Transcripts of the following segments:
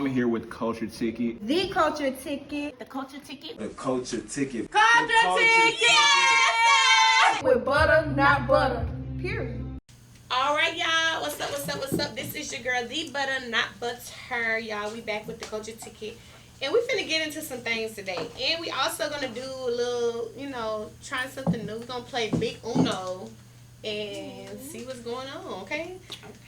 I'm here with Culture Ticket. The Culture Ticket. The Culture Ticket. The Culture Ticket. Culture Ticket! Yeah! With butter, not butter. Period. All right, y'all. What's up, what's up, what's up? This is your girl, The Butter, Not Butter. Y'all, we back with the Culture Ticket. And we finna get into some things today. And we also gonna do a little, try something new. We're gonna play Big Uno and see what's going on, okay?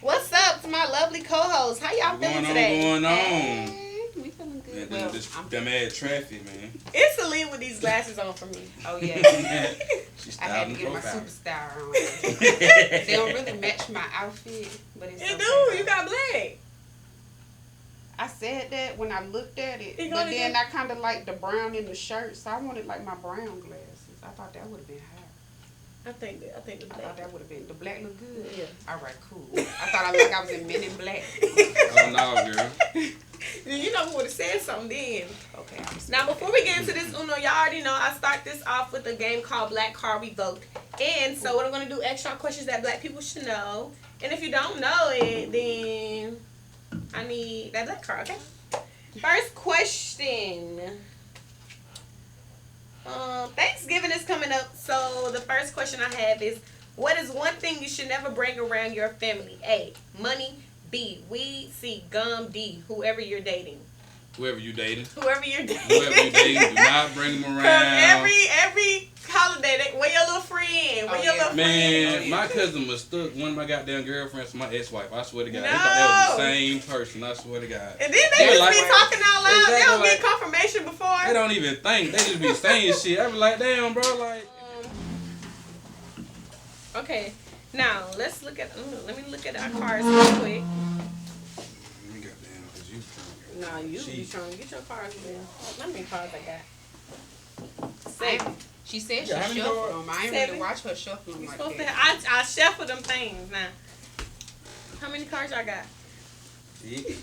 What's up to my lovely co-host? How y'all feeling today? What's going on? Hey, we feeling good. Man, this bad traffic, man. It's a lead with these glasses on for me. Oh, yeah. She's I had to get my profile. superstar on. They don't really match my outfit, but it's It okay. do. You got black. I said that when I looked at it, You but gonna then get- I kind of liked the brown in the shirt, so I wanted like my brown glasses. I thought that would have been high. I think the I thought black. that would have been. The black look good? Yeah. All right, cool. I thought I looked like I was in Men in Black. Oh, no, girl. You know, we would have said something then. Okay, Now, before we get into this Uno, y'all already know I start this off with a game called Black Card Revoked. And so what I'm going to do, extra questions that black people should know. And if you don't know it, then I need that black card, okay? First question. Thanksgiving is coming up, so the first question I have is, what is one thing you should never bring around your family? A, money. B, weed. C, gum. D, whoever you're dating. Whoever you dating. Whoever you're dating. Whoever you dating, do not bring them around. Every holiday, where your little friend, where your little Man, friend. my cousin mistook one of my goddamn girlfriends for my ex-wife. I swear to God. No. He thought that was the same person. I swear to God. And then they just like- be talking out loud. They Exactly don't like- get confirmation before. They don't even think. They just be saying shit. I be like, damn, bro, like. Okay, now let's look at. Let me look at our cards real quick. Let me goddamn, cause you trying to No, you be Cheat. trying to get your cards, man. How many cards I got? Same. She said she Yeah, how many shuffled cards? them. I ain't Seven. really watch her shuffle them You like supposed to that. I shuffle them things now. How many cards y'all got? see.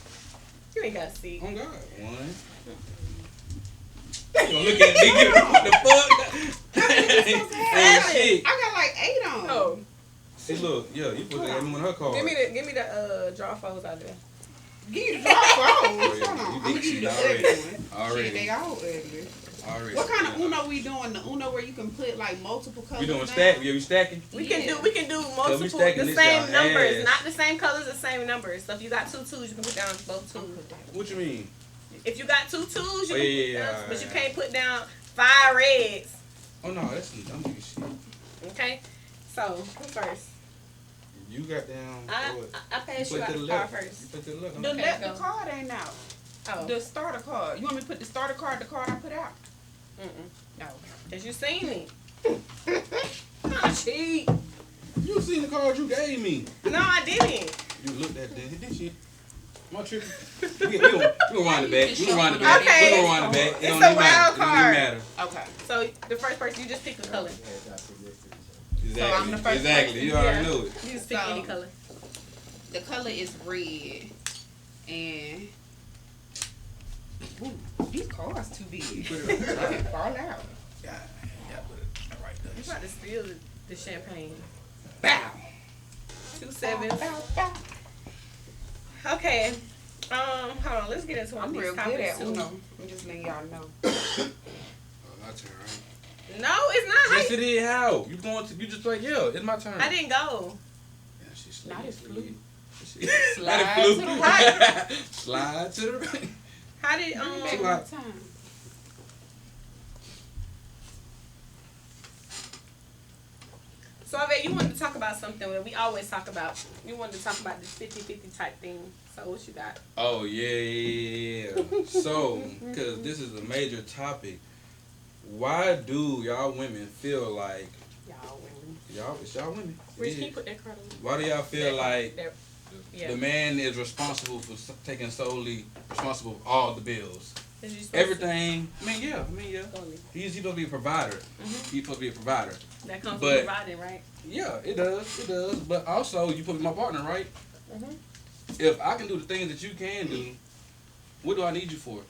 You ain't got to see. Oh, God. One. You gonna look at me, the fuck? Hey, shit. I got like 8 on. Oh, See, look, yeah, you put that in one of her cards. give me the draw foes out there. Give you the drop phone. yeah, Hold on. you I'm gonna think give you the she ugly one. Already. Shit, they all ugly. Already. What kind of Uno we doing? The Uno where you can put like multiple colors. We doing down? stack? Yeah, we stacking? We can do multiple stacking the this same y'all numbers, ass. not the same colors, the same numbers. So if you got 2 twos, you can put down both twos. What you mean? If you got 2 twos, you Oh, can yeah, put down, but you yeah. can't put down 5 reds. Oh no, that's some dumb nigga shit. Okay, so who first? You got down. I passed you play out to the the card left. first. You play to the left. The, Okay, left, go. the card ain't out. Oh, The starter card. You want me to put the starter card, the card I put out? No. cause you seen me. Not cheat. You seen the card you gave me. No, I didn't. You looked at that. This shit. My trip. We gonna wind it back. We gonna wind it back. Okay. We gonna wind it back. It It's don't a even matter. wild It don't card. even matter. Okay. So the first person, you just pick a color. Exactly. I'm the first exactly. person. You already Yeah. knew it. You just pick So- any color. The color is red. And ooh, these cards too big. They can fall out. Yeah, put it right there. You try to steal the champagne. Bow. 2 sevens. Bow, bow. Okay. Hold on. Let's get into one I'm of these real good topics at too. Uno. I'm just letting y'all know. Oh, my turn, right? No, it's not. Yes, it is. How? You going to? You just like, yeah, it's my turn. I didn't go. Yeah, she slid. Not as fluke. Slide Slide to the right. Slide to the right. How did Back Slide. one time. So Ave, you wanted to talk about something that we always talk about. You wanted to talk about this 50-50 type thing. So what you got? Oh yeah. So, because this is a major topic, why do y'all women feel like Y'all women. it's y'all women? Rich, Yeah. can you put that card on? Why do y'all feel like Yeah. the man is responsible for taking solely responsible for all the bills? Is you supposed Everything. I mean, yeah. to- He's supposed to be a provider. Mhm. He's supposed to be a provider. That comes But- from providing, right? Yeah, it does. It does. But also, you put my partner, right? Mhm. If I can do the things that you can do, what do I need you for?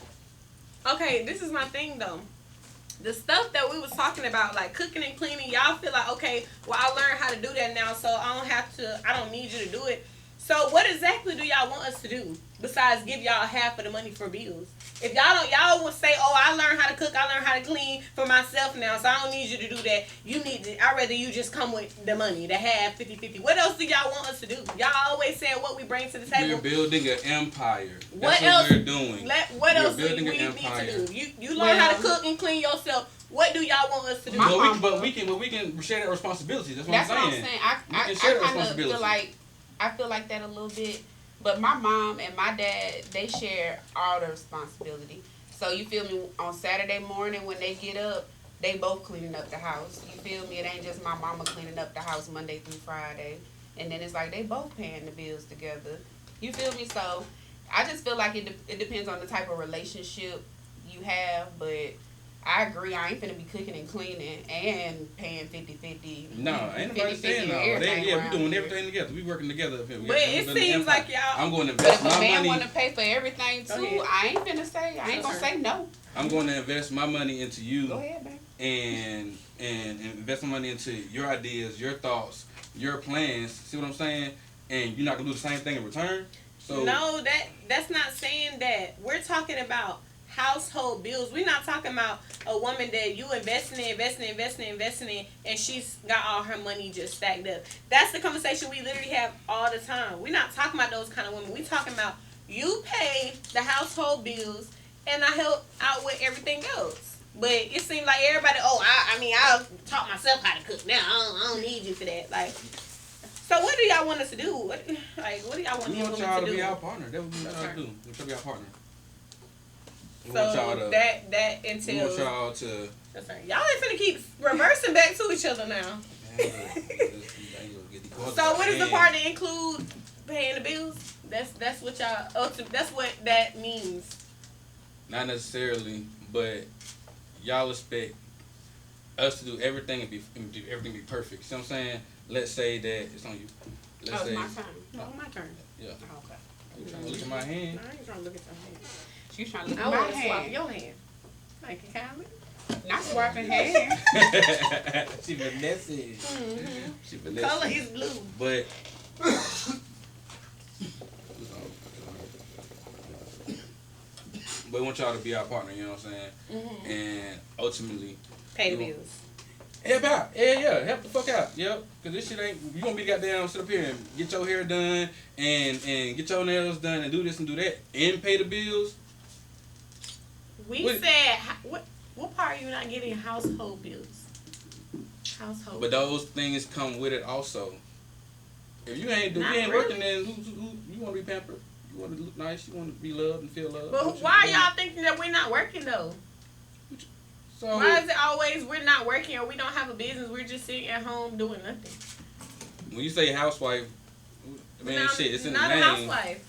Okay, this is my thing though. The stuff that we was talking about, like cooking and cleaning, y'all feel like, okay, well, I learned how to do that now, so I don't need you to do it. So what exactly do y'all want us to do? besides give y'all half of the money for bills. If y'all would say, oh, I learned how to cook, I learned how to clean for myself now, so I don't need you to do that. I'd rather you just come with the money, the half, 50-50. What else do y'all want us to do? Y'all always saying what we bring to the table. We're building an empire. That's what else we're doing. What else do we building an need empire. to do? You learn how to cook and clean yourself. What do y'all want us to do? But we can share that responsibility. That's what I'm saying. I kind of feel like that a little bit. But my mom and my dad, they share all the responsibility. So you feel me? On Saturday morning when they get up, they both cleaning up the house. You feel me? It ain't just my mama cleaning up the house Monday through Friday. And then it's like they both paying the bills together. You feel me? So I just feel like it depends on the type of relationship you have. But I agree. I ain't finna be cooking and cleaning and paying 50-50. No, ain't nobody saying no. We doing everything together. We working together. But it seems like y'all. I'm going to invest my money. If a man want to pay for everything too, I ain't finna say. I ain't gonna say no. I'm going to invest my money into you. Go ahead, man. And invest my money into your ideas, your thoughts, your plans. See what I'm saying? And you're not gonna do the same thing in return. So no, that's not saying that. We're talking about household bills. We're not talking about a woman that you investing in, and she's got all her money just stacked up. That's the conversation we literally have all the time. We're not talking about those kind of women. We're talking about you pay the household bills, and I help out with everything else. But it seems like everybody, I'll taught myself how to cook now. I don't need you for that. Like, so what do y'all want us to do? What do y'all want we want y'all to be our partner. That's what we want y'all to do. We want y'all to be our partner. So that entails. We want y'all to. That's right. Y'all ain't finna keep reversing back to each other now. So what does the partner include? Paying the bills? That's what y'all. That's what that means. Not necessarily, but y'all expect us to do everything and do everything be perfect. See what I'm saying? Let's say that it's on you. Let's say it's my turn. No, my turn. Yeah. Oh, okay. You trying to look at my hand? I ain't trying to look at your hand. She's trying to look I at my want to swap hand. your hand. Thank you, kindly. Not swapping hands. She finessing. Mm-hmm. She finessing. Color is blue. But we want y'all to be our partner, you know what I'm saying? Mm-hmm. And ultimately Pay the bills. help out. Yeah, help the fuck out. Yep. Cause this shit ain't, you gonna be goddamn sit up here and get your hair done and get your nails done and do this and do that and pay the bills. Said, what part are you not getting? Household bills. Household. But those things come with it also. If you ain't working, then who you want to be pampered? You want to look nice. You want to be loved and feel loved. But why y'all thinking that we're not working though? So why is it always we're not working or we don't have a business? We're just sitting at home doing nothing. When you say housewife, man, shit, it's in the name. Not a housewife.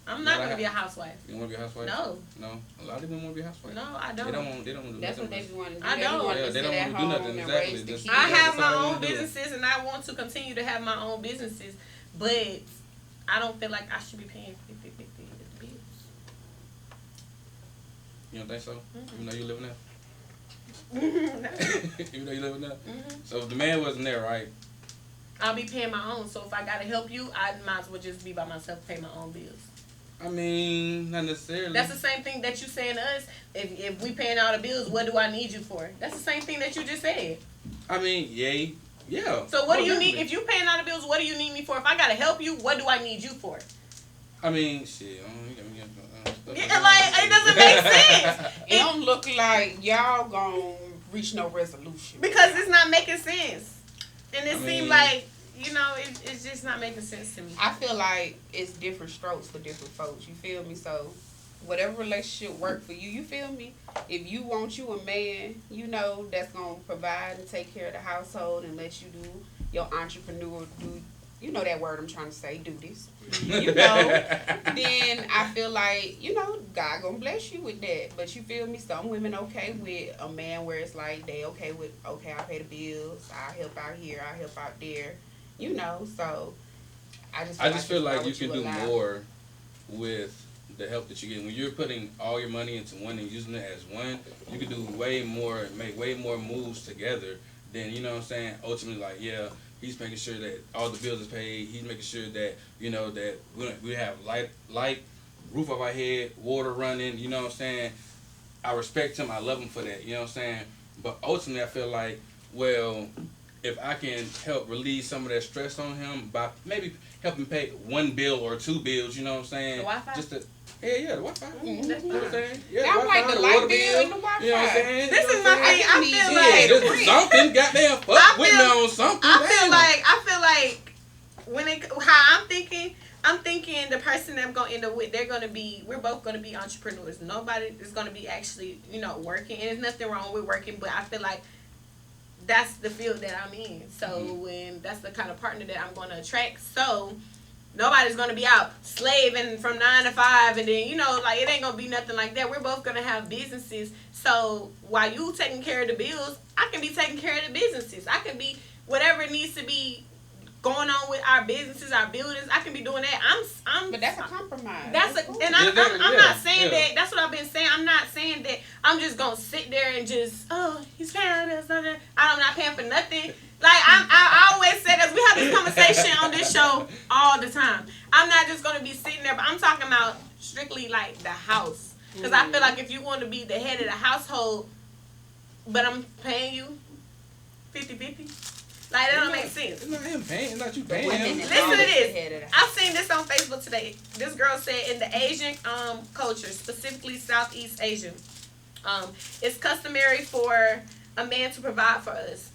I'm not gonna be a housewife. You want to be a housewife? No. No. A lot of them want to be a housewife. No, I don't. They don't want to do That's nothing. what they be wanting to do. I don't. They don't want to do nothing. Exactly. Just, I have my all they own wanna do. businesses and I want to continue to have my own businesses, but I don't feel like I should be paying 50-50 with the bills. You don't think so? Mm-hmm. Even though you living there? No. Even though you living there? Mm-hmm. So if the man wasn't there, right? I'll be paying my own. So if I gotta help you, I might as well just be by myself, pay my own bills. I mean, not necessarily. That's the same thing that you saying to us. If we paying all the bills, what do I need you for? That's the same thing that you just said. I mean, yay. Yeah. So what do you need? If you paying all the bills, what do you need me for? If I gotta help you, what do I need you for? I mean, shit. Yeah, like, it doesn't make sense. It don't look like y'all gonna reach no resolution. Because it's not making sense. And it I mean, seems like, it's just not making sense to me. I feel like it's different strokes for different folks. You feel me? So whatever relationship work for you, you feel me? If you want you a man, that's gonna provide and take care of the household and let you do your entrepreneur that word I'm trying to say, do this. Then I feel like, God gonna bless you with that. But you feel me? Some women okay with a man where it's like they okay with, okay, I pay the bills, I help out here, I help out there. So I just feel like you can do more with the help that you get. When you're putting all your money into one and using it as one, you can do way more and make way more moves together than, ultimately, like, yeah, he's making sure that all the bills is paid. He's making sure that, that we have light roof over our head, water running, you know what I'm saying? I respect him, I love him for that, you know what I'm saying? But ultimately I feel like, well, if I can help relieve some of that stress on him by maybe helping pay one bill or two bills, you know what I'm saying? The Wi-Fi? Just to, the Wi-Fi. That's You know what I'm fine. saying? Yeah, I'm like the light bill and the Wi-Fi. You know what I'm saying? This is my thing. I feel Yeah, like just something, goddamn, fuck with me on something. I feel like when how I'm thinking the person that I'm gonna end up with, we're both gonna be entrepreneurs. Nobody is gonna be actually, working, and there's nothing wrong with working, but I feel like that's the field that I'm in. So when that's the kind of partner that I'm gonna attract. So nobody's gonna be out slaving from 9 to 5, and then it ain't gonna be nothing like that. We're both gonna have businesses. So while you taking care of the bills, I can be taking care of the businesses. I can be whatever needs to be going on with our businesses, our buildings. I can be doing that. But that's a compromise. I'm not saying that. That's what I've been saying. I'm not saying that I'm just gonna sit there and just he's paying this. I'm not paying for nothing. Like I always say that we have this conversation on this show all the time. I'm not just gonna be sitting there, but I'm talking about strictly like the house. Because I feel like if you want to be the head of the household, but I'm paying you 50-50. Like, that don't make sense. It's not him paying. It's not you paying him. Listen to this. I've seen this on Facebook today. This girl said in the Asian culture, specifically Southeast Asian, it's customary for a man to provide for us.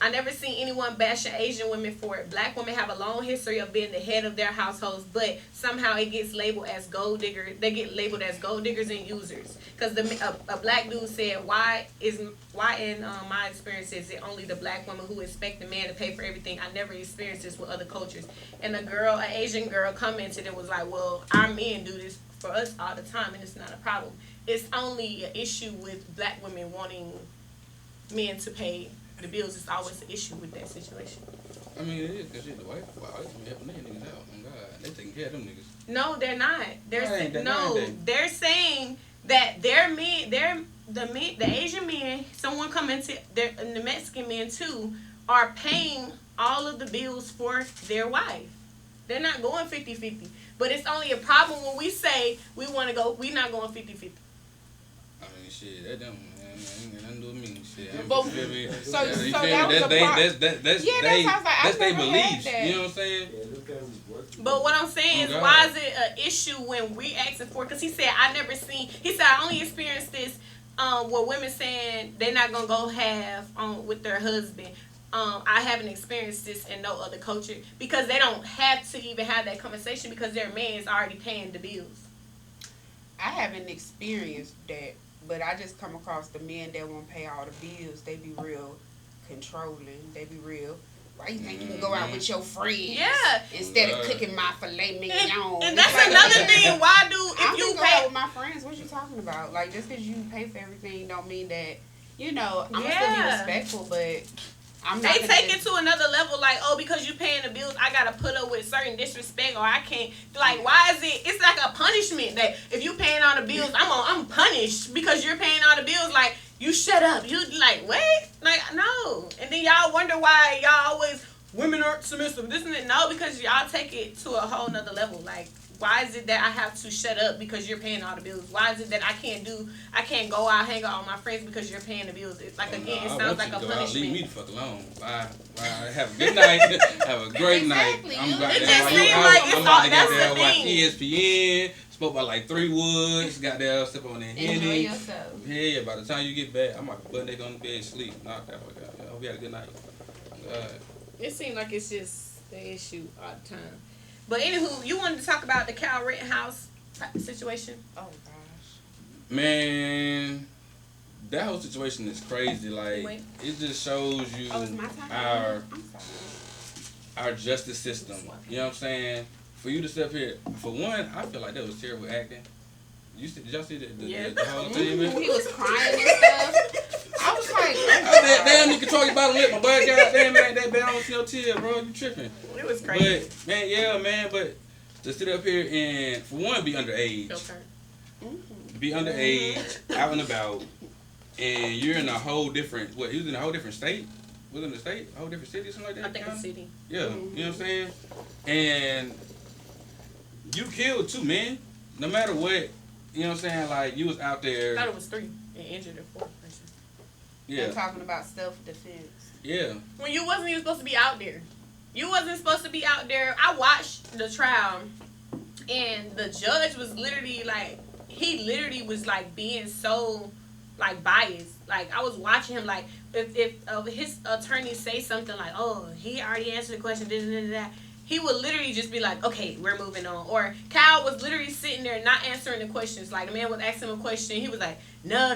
I never seen anyone bashing Asian women for it. Black women have a long history of being the head of their households, but somehow it gets labeled as gold diggers. They get labeled as gold diggers and users. Because a black dude said, why in my experience is it only the black woman who expect the man to pay for everything? I never experienced this with other cultures. And an Asian girl commented and was like, well, our men do this for us all the time, and it's not a problem. It's only an issue with black women wanting men to pay the bills. Is always an issue with that situation. I mean, it is because the wife be helping their niggas out. Oh God, they taking care of them niggas. No, they're not. They're saying that the Asian men, someone coming to the Mexican men too, are paying all of the bills for their wife. They're not going 50-50. But it's only a problem when we say we want to go. We're not going 50-50. I mean, shit, that don't. Ain't nothing to do with me. Shit, But, so that was that's their beliefs. You know what I'm saying? But what I'm saying is, why is it an issue when we asking for? Because he said I only experienced this with women saying they're not gonna go have with their husband. I haven't experienced this in no other culture because they don't have to even have that conversation because their man is already paying the bills. I haven't experienced that. But I just come across the men that won't pay all the bills. They be real controlling. They be real. Why you think you can go out with your friends? Yeah. Instead of cooking my filet mignon. And that's another thing. Why if you go pay out with my friends? What you talking about? Like just because you pay for everything don't mean that I'm gonna still be respectful, but I'm not. They take it to another level. Like, because you paying the bills, I gotta put up with certain disrespect, or I can't. Like, why is it? It's like a punishment that if you paying all the bills, I'm punished because you're paying all the bills. Like, you shut up. You like wait. Like no. And then y'all wonder why y'all always women aren't submissive. This and that. No, because y'all take it to a whole nother level. Like, why is it that I have to shut up because you're paying all the bills? Why is it that I can't go out, hang out with my friends because you're paying the bills? It's like, again, it sounds like a punishment. Leave me the fuck alone. Bye. Have a good night. Have a great night. I'm about to get there, watch ESPN. Spoke about like 3 Woods. Got there, sip on that Henny. Enjoy yourself. Yeah, by the time you get back, I'm like butt naked on the bed, sleep. Knock that fuck out. I hope you had a good night. It seems like it's just the issue all the time. But anywho, you wanted to talk about the Cal Rittenhouse situation? Oh gosh, man, that whole situation is crazy. Like, it just shows you our justice system. You know what I'm saying? For you to step here, for one, I feel like that was terrible acting. Did y'all see the whole thing? He was crying and stuff. I was like, damn, you control your bottom lip, my boy. Goddamn, man, that bad on your tear, bro. You tripping? It was crazy. But man, but to sit up here and for one, be underage, out and about, and you're in a whole different. He was in a whole different state. Was in the state, a whole different city, or something like that. I think a city. Yeah, you know what I'm saying. And you killed 2 men. no matter what, you know what I'm saying? Like, you was out I there. thought it was 3 and injured a 4th person. Yeah. They're talking about self-defense. Yeah. When you wasn't even supposed to be out there. You wasn't supposed to be out there. I watched the trial, and the judge was literally like, he literally was like being so like biased. Like, I was watching him, like, if his attorney say something like, oh, he already answered the question, that, he would literally just be like, okay, we're moving on. Or Kyle was literally sitting there not answering the questions. Like, the man was asking him a question, he was like, no,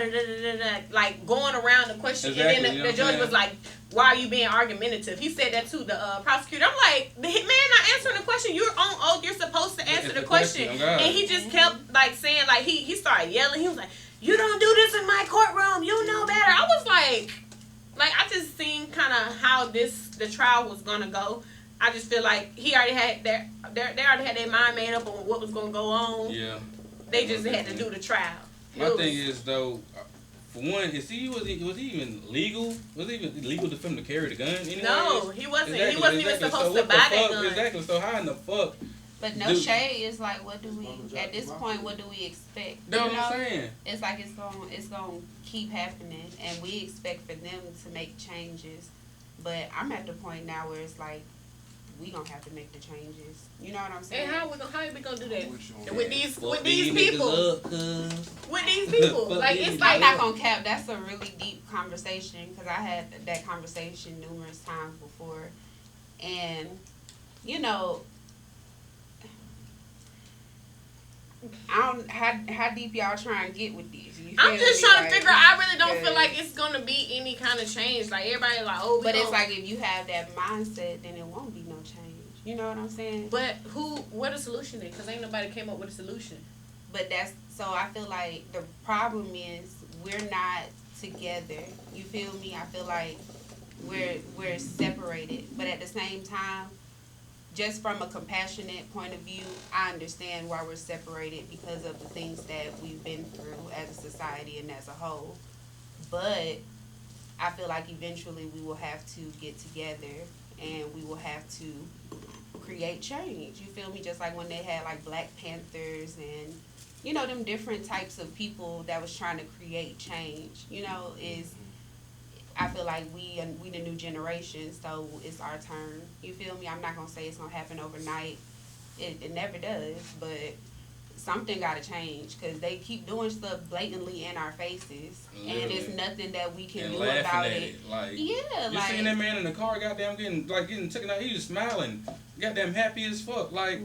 like going around the question. Exactly, And then the judge was like, why are you being argumentative? He said that to the prosecutor. I'm like, the man not answering the question. You're on oath. You're supposed to answer the question. And he just kept like saying, like, he started yelling. He was like, you don't do this in my courtroom. You know better. I was like I just seen kind of how the trial was gonna go. I just feel like he already had they already had their mind made up on what was gonna go on. Yeah. They just had to do the trial. My thing is, though, for one, was he even legal? Was it even legal for him to carry the gun? Anyways? No, he wasn't. Exactly, He wasn't even supposed to buy that gun. Exactly. So how in the fuck? But no shade is like, what do we at this point? What do we expect? That's what I'm saying. It's like it's going to keep happening, and we expect for them to make changes. But I'm at the point now where it's like we gonna have to make the changes. You know what I'm saying? And how we gonna do that? Yeah. With these people? Up, With these people? Like, it's like I'm not gonna cap. That's a really deep conversation because I had that conversation numerous times before, and you know, I don't how deep y'all trying to get with this. I'm just trying to figure out. I really don't feel like it's gonna be any kind of change. Like, everybody like, oh, but it's like if you have that mindset, then it won't be no change. You know what I'm saying? But what a solution is? Because ain't nobody came up with a solution. But so I feel like the problem is we're not together. You feel me? I feel like we're separated. But at the same time, just from a compassionate point of view, I understand why we're separated because of the things that we've been through as a society and as a whole. But I feel like eventually we will have to get together and we will have to create change. You feel me? Just like when they had like Black Panthers and, you know, them different types of people that was trying to create change. You know, I feel like we the new generation, so it's our turn. You feel me? I'm not gonna say it's gonna happen overnight. It never does, but something gotta change because they keep doing stuff blatantly in our faces, Literally. and it's nothing that we can And do laughing about at it. Like, Yeah, you seen that man in the car, goddamn, getting taken out. He was smiling, goddamn happy as fuck. Like,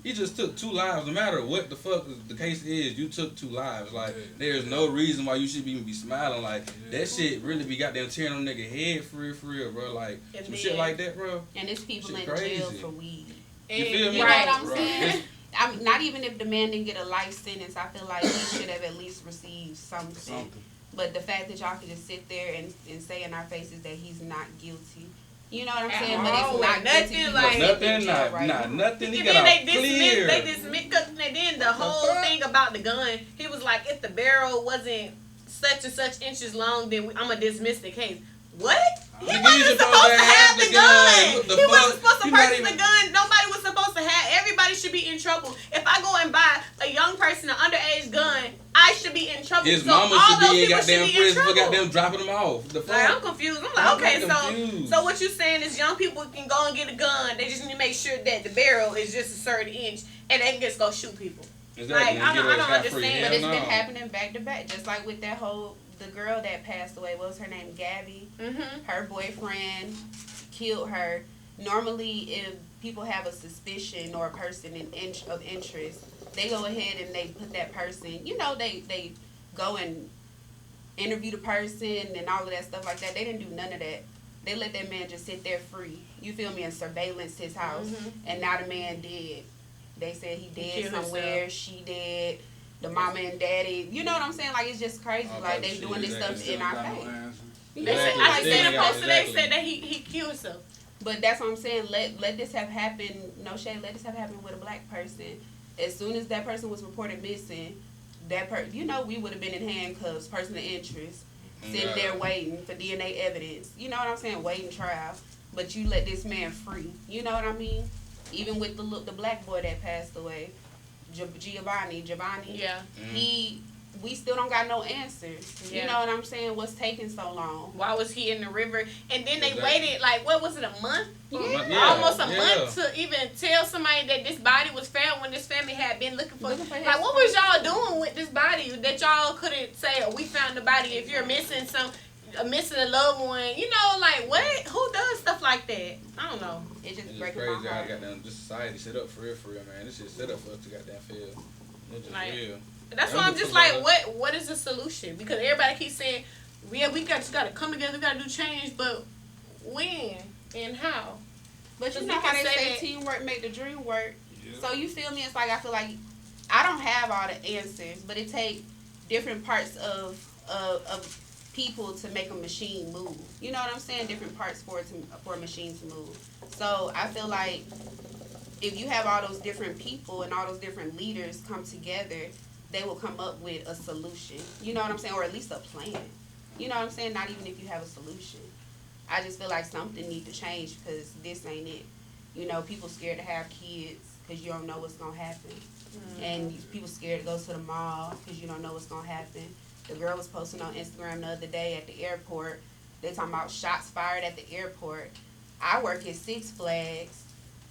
he just took 2 lives. No matter what the fuck the case is, you took 2 lives. Like, there's no reason why you should even be smiling. Like, that shit really be goddamn tearing on nigga head for real, bro. Like, some shit like that, bro. And it's people Shit in crazy. jail for weed. You feel me? You know what I'm Bro, saying? I'm not even if the man didn't get a life sentence, I feel like he should have at least received something. But the fact that y'all can just sit there and say in our faces that he's not guilty. You know what I'm saying? But it's not nothing guilty. like nothing. He And got then out they clear. dismissed, and then the whole thing about the gun, he was like, if the barrel wasn't such and such inches long, then I'm going to dismiss the case. What? He wasn't supposed to have the gun. He wasn't supposed to purchase the gun. Nobody was supposed to have. Everybody should be in trouble. If I go and buy a young person an underage gun, I should be in trouble. His so mama all should those be in people goddamn should be in prison for trouble. goddamn dropping them off. The fuck? Like, I'm confused. I'm like, okay, confused. so what you saying is young people can go and get a gun. They just need to make sure that the barrel is just a certain inch, and they can just go shoot people. Exactly. Like, I don't understand. But it's been no. happening back to back. Just like with that the girl that passed away, what was her name? Gabby. Mm-hmm. Her boyfriend killed her. Normally, if people have a suspicion or a person of interest, they go ahead and they put that person, you know, they go and interview the person and all of that stuff like that. They didn't do none of that. They let that man just sit there free. You feel me? And surveillance his house. Mm-hmm. And now the man dead. They said he dead somewhere. Himself. She dead. The mama and daddy. You know what I'm saying? Like, it's just crazy. All like, type they of doing shit, this stuff exactly. in our face. Exactly. I just seen a post today Exactly. said that he killed himself. But that's what I'm saying. Let this have happened. No shade. Let this have happened with a black person. As soon as that person was reported missing, you know, we would have been in handcuffs, person of interest, sitting there waiting for DNA evidence. You know what I'm saying? Waiting trial. But you let this man free. You know what I mean? Even with the black boy that passed away, Giovanni. Yeah. We still don't got no answers. Yeah. You know what I'm saying? What's taking so long? Why was he in the river? And then they Exactly. waited, like, what was it, a month? Yeah. Almost a month to even tell somebody that this body was found when this family had been looking for Looking for like, what was y'all doing with this body that y'all couldn't say, oh, we found the body if you're missing missing a loved one? You know, like, what? Who does stuff like that? I don't know. It just It's breaks just my crazy how heart. goddamn this society set up for real, man. This shit set up for us to goddamn fail. It's just Like, real. That's Yeah, why I'm I'm just just like, what is the solution? Because everybody keeps saying, yeah, we just gotta come together, we gotta do change, but when and how? But you Because know we how can they say say that- teamwork make the dream work. Yeah. So you feel me? It's like I feel like I don't have all the answers, but it takes different parts of people to make a machine move. You know what I'm saying? Different parts for a machine to move. So I feel like if you have all those different people and all those different leaders come together, they will come up with a solution. You know what I'm saying? Or at least a plan. You know what I'm saying? Not even if you have a solution. I just feel like something needs to change because this ain't it. You know, people scared to have kids because you don't know what's going to happen. And people scared to go to the mall because you don't know what's going to happen. The girl was posting on Instagram the other day at the airport. They talking about shots fired at the airport. I work at Six Flags.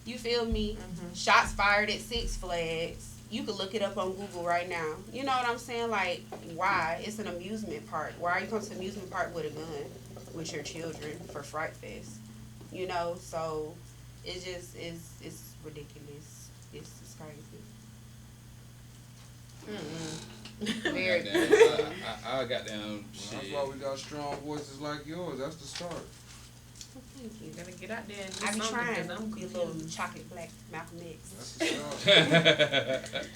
You feel me? Shots fired at Six Flags. You could look it up on Google right now. You know what I'm saying? Like, why? It's an amusement park. Why are you coming to the amusement park with a gun with your children for Fright Fest? You know, so it just is, it's ridiculous. It's crazy. Very Goddamn, I goddamn That's shit. why we got strong voices like yours. That's the start. Thank you. Gotta get out there and do I be something trying because to I'm be a little confused. chocolate black Malcolm X. That's the start.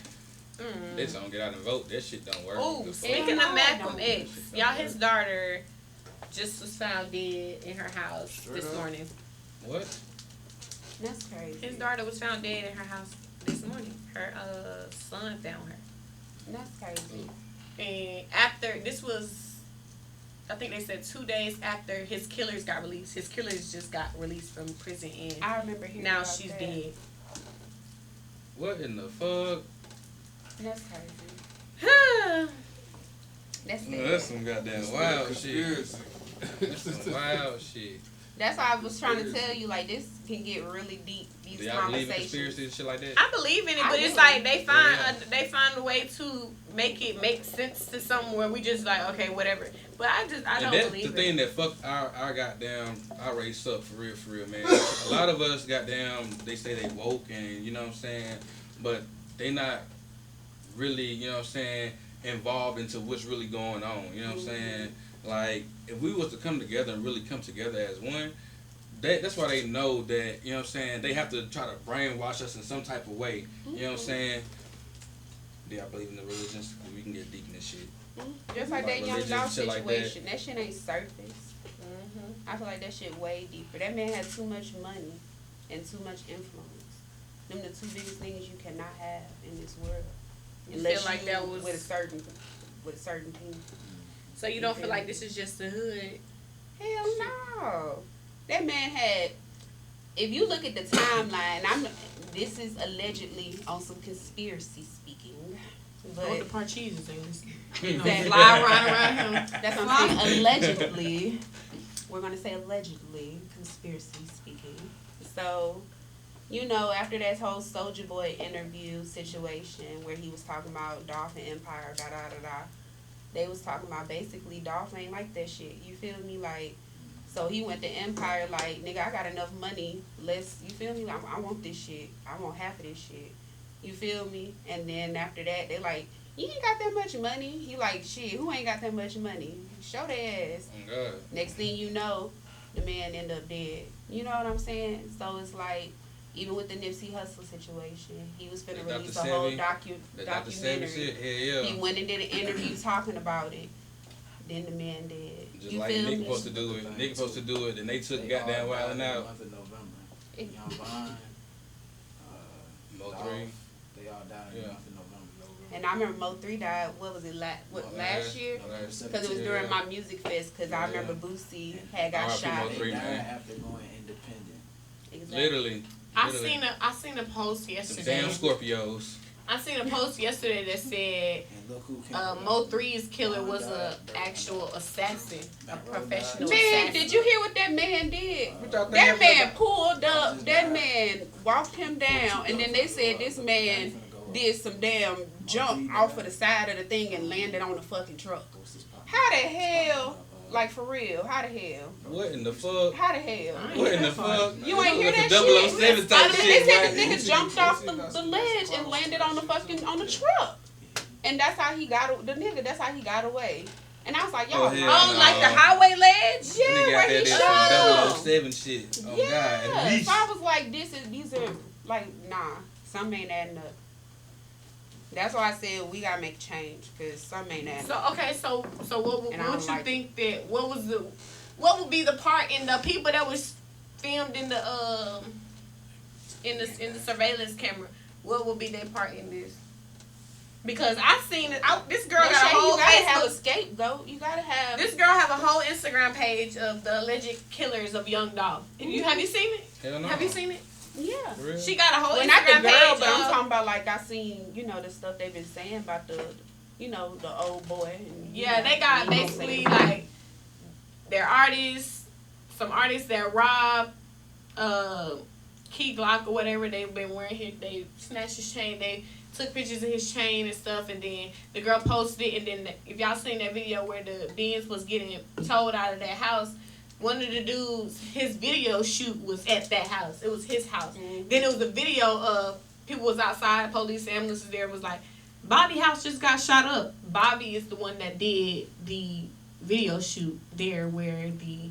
They don't get out and vote. That shit don't work. Oh, The fuck? speaking No, of Malcolm no. X, y'all, his daughter just was found dead in her house Straight this up. morning. What? That's crazy. His daughter was found dead in her house this morning. Her son found her. That's crazy. And after, this was, I think they said 2 days after his killers got released. His killers just got released from prison and I remember hearing now about she's that. dead. What in the fuck? That's crazy. That's No, sad. that's some goddamn wild shit. Conspiracy. That's some wild shit. That's why I was trying to tell you, like, this can get really deep, these Do y'all believe in conversations. conspiracies and shit like that? I believe in it, I but it's do. like they find Yeah. they find a way to make it make sense to something where we just like, okay, whatever. But I don't And that's the believe thing it. that fucked our goddamn our race up for real, man. A lot of us goddamn they say they woke and you know what I'm saying, but they not really, you know what I'm saying, involved into what's really going on. You know what I'm saying? Like if we was to come together and really come together as one, that's why they know that, you know what I'm saying, they have to try to brainwash us in some type of way. You know what I'm saying? Do y'all believe in the religions? We can get deep in this shit. Just like that young religion, Dolph shit like that. situation. That shit ain't surface. I feel like that shit way deeper. That man had too much money and too much influence. Them the two biggest things you cannot have in this world. You feel like that was with a certain team. so you don't feel like this is just the hood. Hell no. That man had, if you look at the timeline, this is allegedly on some conspiracy speaking. But part cheese is that fly around him. That's what I'm saying. Allegedly. We're going to say allegedly, conspiracy speaking. So, you know, after that whole Soulja Boy interview situation where he was talking about Dolph and Empire, they was talking about basically Dolph ain't like that shit. You feel me? Like, so he went to Empire like, nigga, I got enough money. You feel me? Like, I want this shit. I want half of this shit. You feel me? And then after that, they like, you ain't got that much money. He like, shit, who ain't got that much money? Show their ass. Oh God. Next thing you know, the man end up dead. You know what I'm saying? So it's like, even with the Nipsey Hussle situation, he was finna The release Dr. a whole Sebi, The Dr. Sebi documentary. shit, hell yeah. He went and did an interview talking about it. Then the man dead. Just You like feel Nick me? supposed to do it. Nick supposed to do it, and they took goddamn wilding out. Month of November. It- Young Vine, Mo3. Dolph, they all died in the Yeah. month of November. And I remember Mo3 died, what was it, last year? November Because it was 17th. during my music fest, because I Yeah. remember Boosie had got R.I.P. shot. Mo3. They died man. after going independent. Exactly. Literally. I seen a post Some yesterday. damn Scorpios. I seen a post yesterday that said And look who came Mo3's killer was a actual assassin, a professional Man, assassin. did you hear what that man did? What y'all think That about man pulled up, that man walked him down, and then they said this man did some damn jump off of the side of the thing and landed on the fucking truck. How the hell? Like, for real, how the hell? What in the fuck? How the hell? What in the fuck? You ain't hear that That's shit? 007 type They shit, said right? the nigga jumped off the ledge and landed on the fucking, on the truck. And that's how he got, the nigga, that's how he got away. And I was like, y'all, Oh, hell no. Like the highway ledge? yeah, Nigga where out there he did shot. some 007 shit. Oh, Yeah, God. At so least. I was like, these are, like, nah, some ain't adding up. That's why I said we gotta make a change, because some ain't adding up. So okay, so what And I would don't you like think that what would be the part in the people that was filmed in the surveillance camera? What would be their part in this? Because I seen it. This girl got a whole you gotta have a Facebook. scapegoat. You gotta have. This girl have a whole Instagram page of the alleged killers of young Dolph. Have you seen it? Hell no. Have you seen it? Yeah. For real? She got a whole Well, not the Instagram girl, page. but I'm talking about, like, I seen, you know, the stuff they've been saying about the old boy. And, you Yeah, know, they got you know, basically saying- like their artists, some artists that robbed Key Glock or whatever. They've been wearing his, they snatched his chain. They took pictures of his chain and stuff, and then the girl posted it. And then if y'all seen that video where the Benz was getting towed out of that house, one of the dudes, his video shoot was at that house. It was his house. Mhm. Then it was a video of people was outside, police, ambulances there, was like, Bobby house just got shot up. Bobby is the one that did the video shoot there where the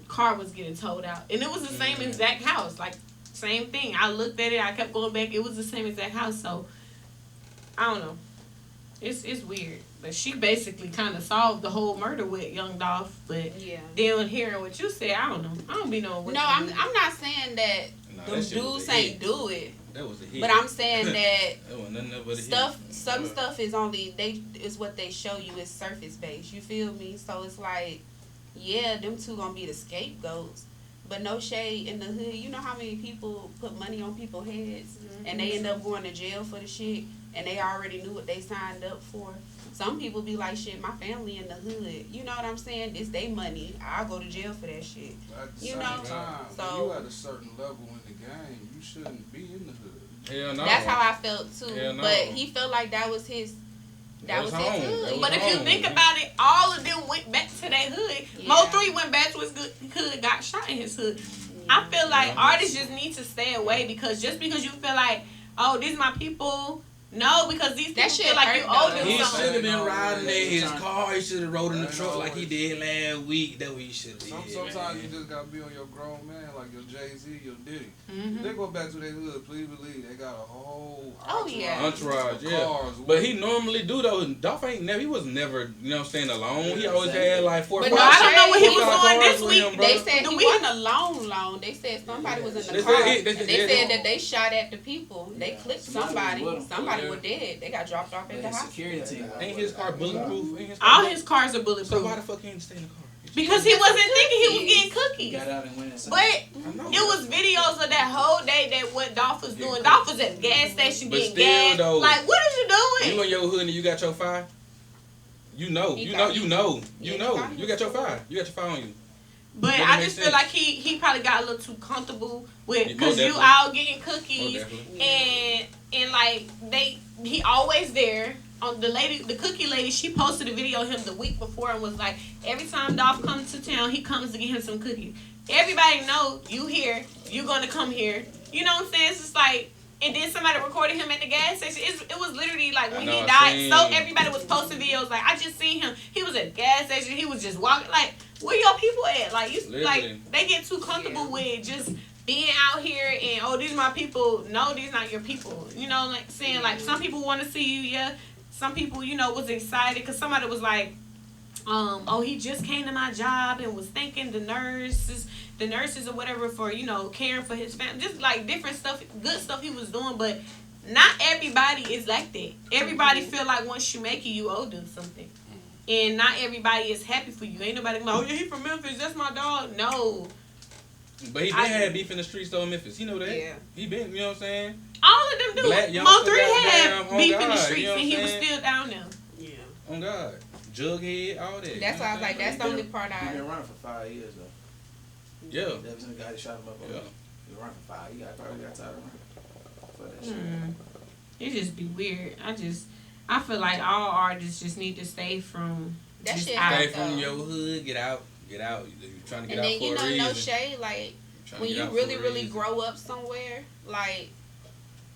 car was getting towed out. And it was the same exact house. Like, same thing. I looked at it. I kept going back. It was the same exact house. So, I don't know. It's weird. But she basically kind of solved the whole murder with young Dolph. But Yeah. then hearing what you said, I don't know. I don't be knowing what No, you I'm do. not saying that Nah, them that shit was dudes a ain't hit. do it, That was a hit. but I'm saying that That was nothing but a hit. some stuff is only is what they show you is surface based. You feel me? So it's like, yeah, them two gonna be the scapegoats, but no shade in the hood. You know how many people put money on people's heads and they end up going to jail for the shit, and they already knew what they signed up for. Some people be like, shit, my family in the hood. You know what I'm saying? It's their money. I'll go to jail for that shit. At the You same know, time, so- when you at a certain level in the game, you shouldn't be in the hood. Hell no. That's how I felt too. Hell no. But he felt like that was his. That was his home. hood. That was But if you home. think about it, all of them went back to their hood. Yeah. Mo3 went back to his hood, got shot in his hood. I feel like artists just need to stay away, because just because you feel like, oh, these my people. No, because these people That shit feel like you hurt, owe though. them He something. should have been riding in his Sometimes- car. He should have rode in the I truck know. like he did last week. That what he should have did. Sometimes you just gotta be on your grown man, like your Jay-Z, your Diddy. Mhm. They go back to their hood, please believe they got a whole Oh, yeah. Entourage, of yeah. cars. But he normally do though. Dolph ain't never. He was never, you know what I'm saying, alone. He always had like 4 or But 5. no, I don't know what he He was got doing cars this with week. him, bro. They said The he week- wasn't alone. They said somebody was in the They car. said- They they- said that they shot at the people. They Yeah. clipped Somebody somebody. was with 'em. Somebody Yeah. was dead. They got dropped off at the His hospital. security team. Ain't his car bulletproof? Ain't his car All bulletproof? his cars are So bulletproof. why the fuck he ain't stay in the car? Because he wasn't thinking he was getting He cookies. got out and went inside. But I know. it was videos of that whole day that what Dolph was doing. Dolph was at the gas station But getting still, gas. though, Like, what is you You doing? in your hood and you got your fire. You know. He You got- know. Yeah, he You got got your his- fire. You got your fire on you. But Doesn't I make just feel sense. like he probably got a little too comfortable with, Yeah, because most you definitely. all getting Oh, cookies definitely. and like he always there. On the cookie lady, she posted a video of him the week before and was like, every time Dolph comes to town, he comes to get him some cookies. Everybody know you here, you gonna come here. You know what I'm saying? It's just like, and then somebody recorded him at the gas station. It was literally like when I know, he I died. seen. So everybody was posting videos like, I just seen him. He was at the gas station. He was just walking. Like, where your people at? Like, you Literally. like they get too comfortable with just being out here and, oh, these my people. No, these not your people. You know, like saying like some people want to see you. Yeah, some people, you know, was excited because somebody was like, oh, he just came to my job and was thanking the nurses or whatever for, you know, caring for his family. Just like different stuff, good stuff he was doing. But not everybody is like that. Everybody feel like once you make it, you owe them something. And not everybody is happy for you. Ain't nobody like, oh yeah, he from Memphis, that's my dog. No. But he been had beef in the streets though in Memphis. He know that. Yeah. He been, you know what I'm saying? All of them do. Black youngster Mo3 had goddamn, on beef in the God, streets you know and what he I'm was saying? still down there. Yeah. On God. Jughead, all that. That's why I was like, that's the only part He I. been running for 5 years though. Yeah. Ever since the guy that shot him up. Yeah. He been running for 5. He probably got tired of running for that shit. It just be weird. I feel like all artists just need to stay from That just shit out. Stay hurt, from though. your hood, get out. You're trying to get And out then, for you a know, reason. no shade, like, Trying to when get you out for really, a really reason. grow up somewhere, like,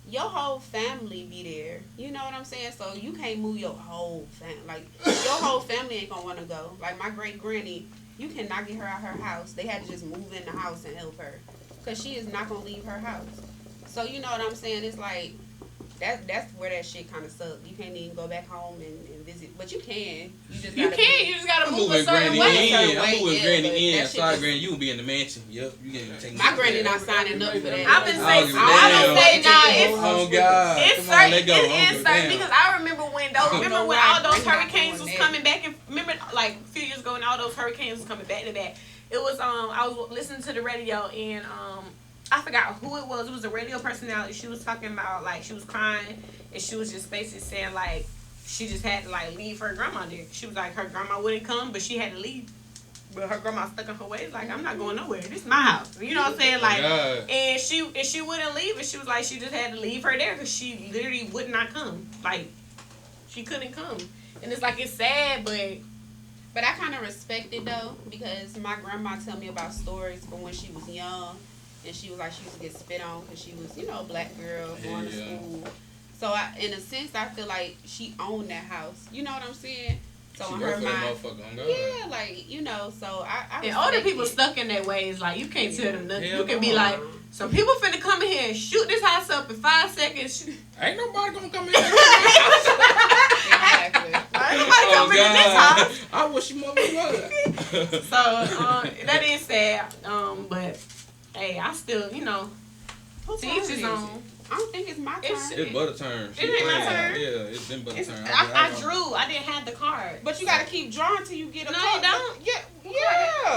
your whole family be there. You know what I'm saying? So you can't move your whole family. Like, your whole family ain't gonna want to go. Like, my great granny, you cannot get her out her house. They had to just move in the house and help her. Because she is not gonna leave her house. So, you know what I'm saying? It's like, that's where that shit kind of sucks. You can't even go back home and visit. But you can. You just You gotta can. You just gotta I'm move a moving certain Granny way. in. I'm moving yeah, Granny but in. that shit Sorry, just- Granny, you will be in the mansion. Yep, you can take My granny not signing up for that. I've been Oh, saying, damn. I don't say nah. Oh, God. It's Come on, certain. let go. It Oh, is certain damn. because I remember when those. don't Remember know when why all those I'm not hurricanes doing was that. coming back and remember like a few years ago when all those hurricanes was coming back to back. It was I was listening to the radio and I forgot who it was. It was a radio personality. She was talking about like she was crying and she was just basically saying like she just had to like leave her grandma there. She was like her grandma wouldn't come, but she had to leave. But her grandma stuck in her ways. Like I'm not going nowhere. This is my house. You know what I'm saying? Like, God. and she wouldn't leave. And she was like she just had to leave her there because she literally would not come. Like she couldn't come. And it's like it's sad, But I kind of respect it though because my grandma tell me about stories from when she was young, and she was like she used to get spit on because she was a black girl going to school. So in a sense, I feel like she owned that house. You know what I'm saying? So She in worked her for that mind, motherfucker, on God. yeah, like so I and respect older people it. stuck in their ways. Like you can't tell them nothing. Hell You can no. be like, some people finna come in here and shoot this house up in 5 seconds. Ain't nobody gonna come in. Exactly. Ain't nobody coming in this house. I wish your mother was. So that is sad. But hey, I still Who to turn each is his it? own. I don't think it's my turn. It's Butter turn. It ain't my turn. Yeah, it's been Butter turn. I drew. I didn't have the card. But you gotta keep drawing till you get a No, card. you don't. Yeah.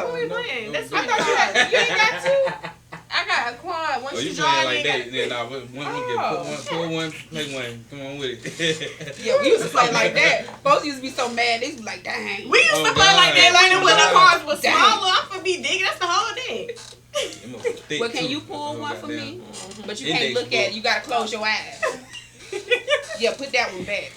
Who we No, playing? no, That's no. I thought you ain't got two. I got a quad. Once Oh, you you draw playing it, like you that? Yeah, nah. Pull one, play one. Come on with it. Yeah, we used to play like that. Folks used to be so mad. They used to be like, dang. We used to Oh, play like that God. when the cards was Dang. smaller. I'm gonna be digging. That's the whole day. Well, can you pull one for me? But you can't Index look at it. book. You gotta close your eyes. Yeah, put that one back.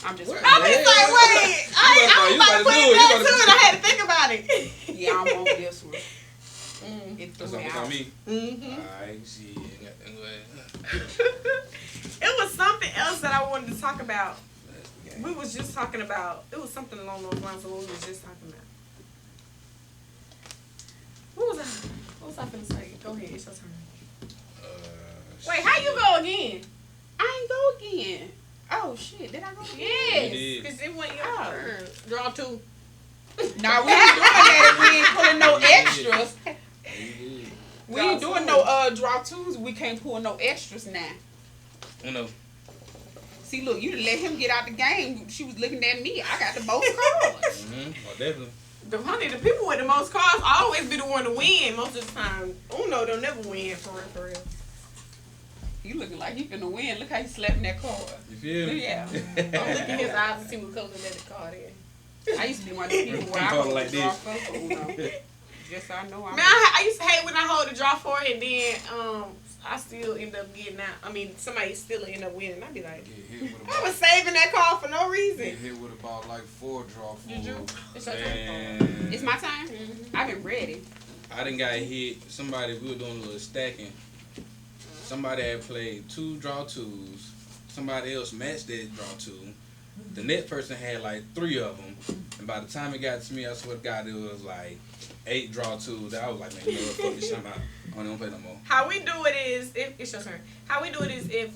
I'm just. What? I was like, wait, I was You about about to to put do it it. back You too, about to and I had to think about it. Yeah, I want this one. It That's threw me on out. me. Mm-hmm. Alright, see. Anyway. It was something else that I wanted to talk about. We was just talking about. It was something along those lines of what we was just talking about. What was I finna say? Go ahead, it's your turn. Wait, how you go again? I ain't go again. Oh shit, did I go again? Yes, did. because it went your turn. Draw two. Nah, we ain't doing that. We ain't pulling no extras. We ain't doing no draw twos. We can't pull no extras now. Oh no. See, look, you done let him get out the game. She was looking at me. I got the most cards. Oh, definitely. The people with the most cards always be the one to win most of the time. Uno don't never win for real. You looking like you finna win. Look how you slapping that card. You feel me? Yeah. I'm looking in his eyes to see what color that card is. I used to be one of the people where I Hold hold like the draw this. first for Uno. Just so I know I'm. Man, I used to hate when I hold the draw for it and then I still end up getting out. I mean, somebody still end up winning. I'd be like, Get hit with I was about, saving that card for no reason. get hit with about like 4 draw You drew? fools. It's your turn. Man. It's my time. I've been ready. I done got hit. Somebody, we were doing a little stacking. Somebody had played 2 draw 2s. Somebody else matched that draw 2. The next person had like 3 of them. And by the time it got to me, I swear to God, it was like 8 draw 2s. I was like, man, you know what, fuck this shit, I'm out. I don't play no more. How we do it is, if it's your turn. How we do it is if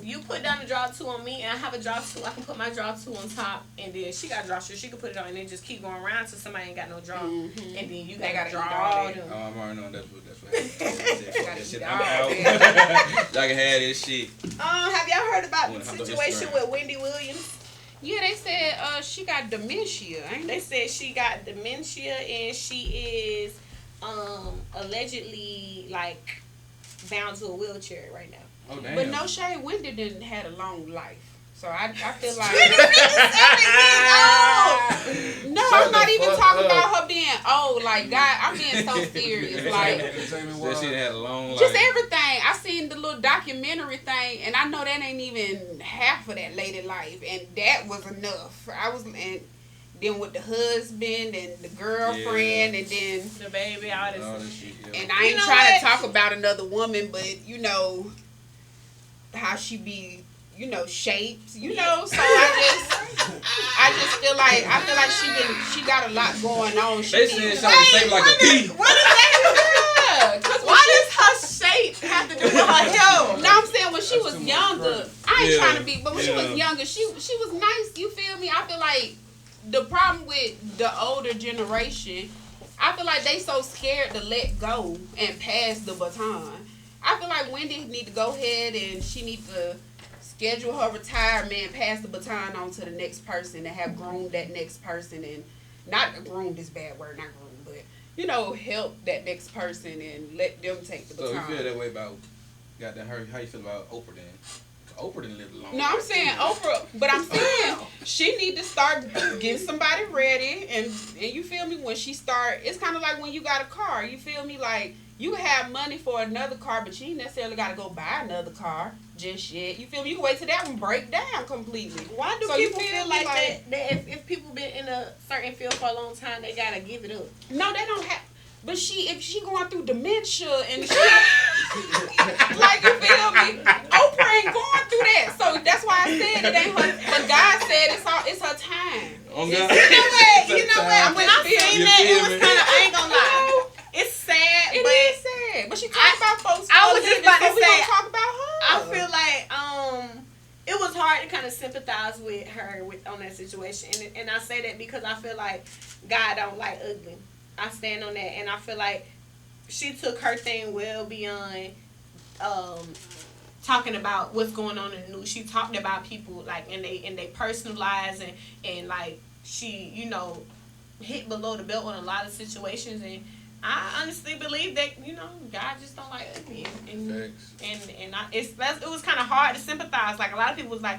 you put down the draw 2 on me and I have a draw 2, I can put my draw 2 on top, and then she got draw 2, she can put it on, and then just keep going around till somebody ain't got no draw, and then you They gotta gotta draw eat all all that. them. Oh, I'm already knowing that's what happened. Gotta That shit, eat I'm all out. that. Y'all can have this shit. Have y'all heard about Wanna the have to situation Instagram. with Wendy Williams? Yeah, they said she got dementia, ain't They they? said she got dementia and she is allegedly like bound to a wheelchair right now. Oh damn. But no shade, Wendy didn't had a long life. So I feel like no, Shut I'm not the even fuck talking up. about her being old. Like God, I'm being so serious. Like That shit had a long life. just everything. I seen the little documentary thing, and I know that ain't even half of that lady life, and that was enough. And then with the husband and the girlfriend, and then The baby, all All this. this shit, yeah. and I ain't trying to talk about another woman, but you know how she be, you know, shapes, you know. So I just feel like she got a lot going on. They said something shaped like a pea. What is that? Why does her shape have to do with her health? No, I'm saying when she was too much younger, credit. I ain't Yeah. trying to be, but when she Yeah. was younger, she was nice. You feel me? I feel like the problem with the older generation, I feel like they so scared to let go and pass the baton. I feel like Wendy need to go ahead and she need to schedule her retirement, pass the baton on to the next person, and have groomed that next person, and not groomed is a bad word, not groomed, but you know, help that next person and let them take the So you baton. feel that way about goddamn her? How you feel about Oprah then? 'Cause Oprah didn't live a long. No, I'm life, saying too. Oprah, but I'm saying she need to start getting somebody ready, and you feel me, when she start, it's kind of like when you got a car, you feel me, like you have money for another car, but you ain't necessarily got to go buy another car just yet, you feel me, you can wait till that one break down completely. Why do So you people feel feel me, like that if people been in a certain field for a long time, they gotta give it up? No, they don't have. But if she going through dementia and she, like, you feel me? Oprah ain't going through that, so that's why I said it ain't her. But God said it's her time. Oh, It's- God. You know what? When I seen You that, feel it was me? kind of, I ain't gonna lie. It's sad, It but is sad. But she talking about folks. I was just about to so we say, gonna talk about her. I feel like it was hard to kind of sympathize with her on that situation, and I say that because I feel like God don't like ugly. I stand on that, and I feel like she took her thing well beyond talking about what's going on in the news. She talked about people like in they personal lives, and like she, you know, hit below the belt on a lot of situations, and I honestly believe that, you know, God just don't like ugly, and it was kind of hard to sympathize. Like a lot of people was like,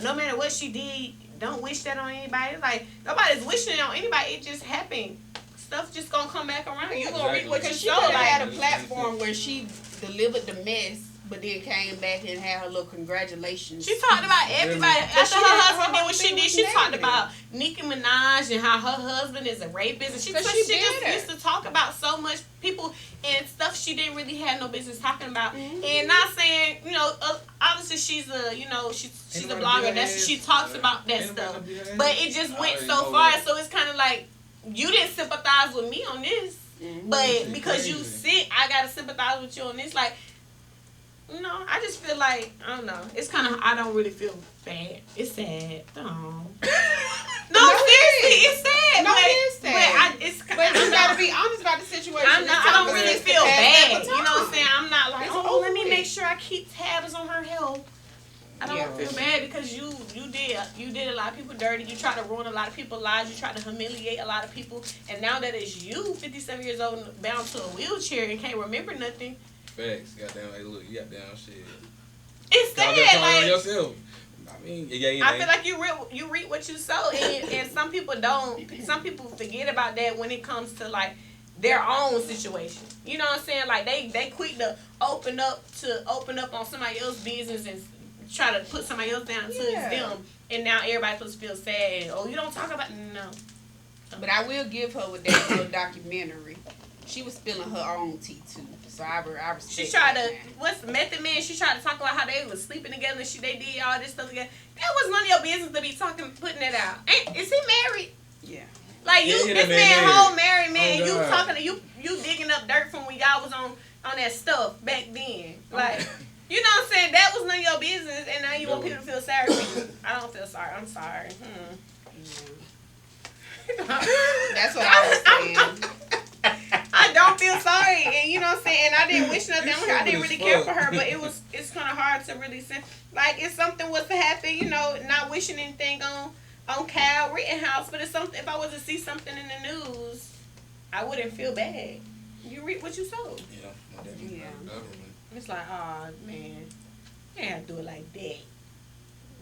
no matter what she did, don't wish that on anybody. It's like nobody's wishing it on anybody. It just happened. Stuff just gonna come back around. You gonna reap what you Because she sow. could have Like, had a platform where she delivered the mess, but then came back and had her little congratulations. she talked about everybody. After her husband did what she did, she talked about Nicki Minaj and how her husband is a rapist. And she just used to talk about so much people and stuff she didn't really have no business talking about. And not saying, you know, obviously she's a, you know, she's a blogger. She talks about that stuff. But it just went so far. So it's kind of like, you didn't sympathize with me on this, but because you sick, I gotta sympathize with you on this. Like, you know, I just feel like, I don't know. It's kind of, I don't really feel bad. It's sad. No, seriously, it's sad. No, it is sad. But you gotta be honest about the situation. I don't really feel bad. You know what I'm saying? I'm not like, It's oh, let me over make with. sure I keep tabs on her health. I don't feel bad because you did a lot of people dirty. You tried to ruin a lot of people's lives. You tried to humiliate a lot of people. And now that it's you, 57 years old, and bound to a wheelchair and can't remember nothing. Facts. Goddamn. Hey, look, you goddamn shit. It's Call sad. on Like, yourself. I mean, yeah. I feel like you reap what you sow, and some people don't. Some people forget about that when it comes to like their own situation. You know what I'm saying? Like they quick to open up on somebody else's business and try to put somebody else down to it's them, and now everybody supposed to feel sad. And, oh, you don't talk about no. But I will give her with that little documentary. She was spilling her own tea too, so I respect. She tried that. to what's Method Man? She tried to talk about how they was sleeping together and they did all this stuff together. That was none of your business to be putting it out. Is he married? Yeah. Like you, Yeah, this that man, man whole married man, Oh, you God. talking to you digging up dirt from when y'all was on that stuff back then. Like, you know what I'm saying? That was none of your business, and now you want people to feel sorry for you. I don't feel sorry. I'm sorry. That's what I was saying. I don't feel sorry, and you know what I'm saying. And I didn't wish nothing on her. I didn't really care for her, but it's kind of hard to really say. Like, if something was to happen, you know, not wishing anything on Kyle Rittenhouse, but if I was to see something in the news, I wouldn't feel bad. You reap what you sow. Yeah. Yeah. It's like, oh man, you ain't have to do it like that.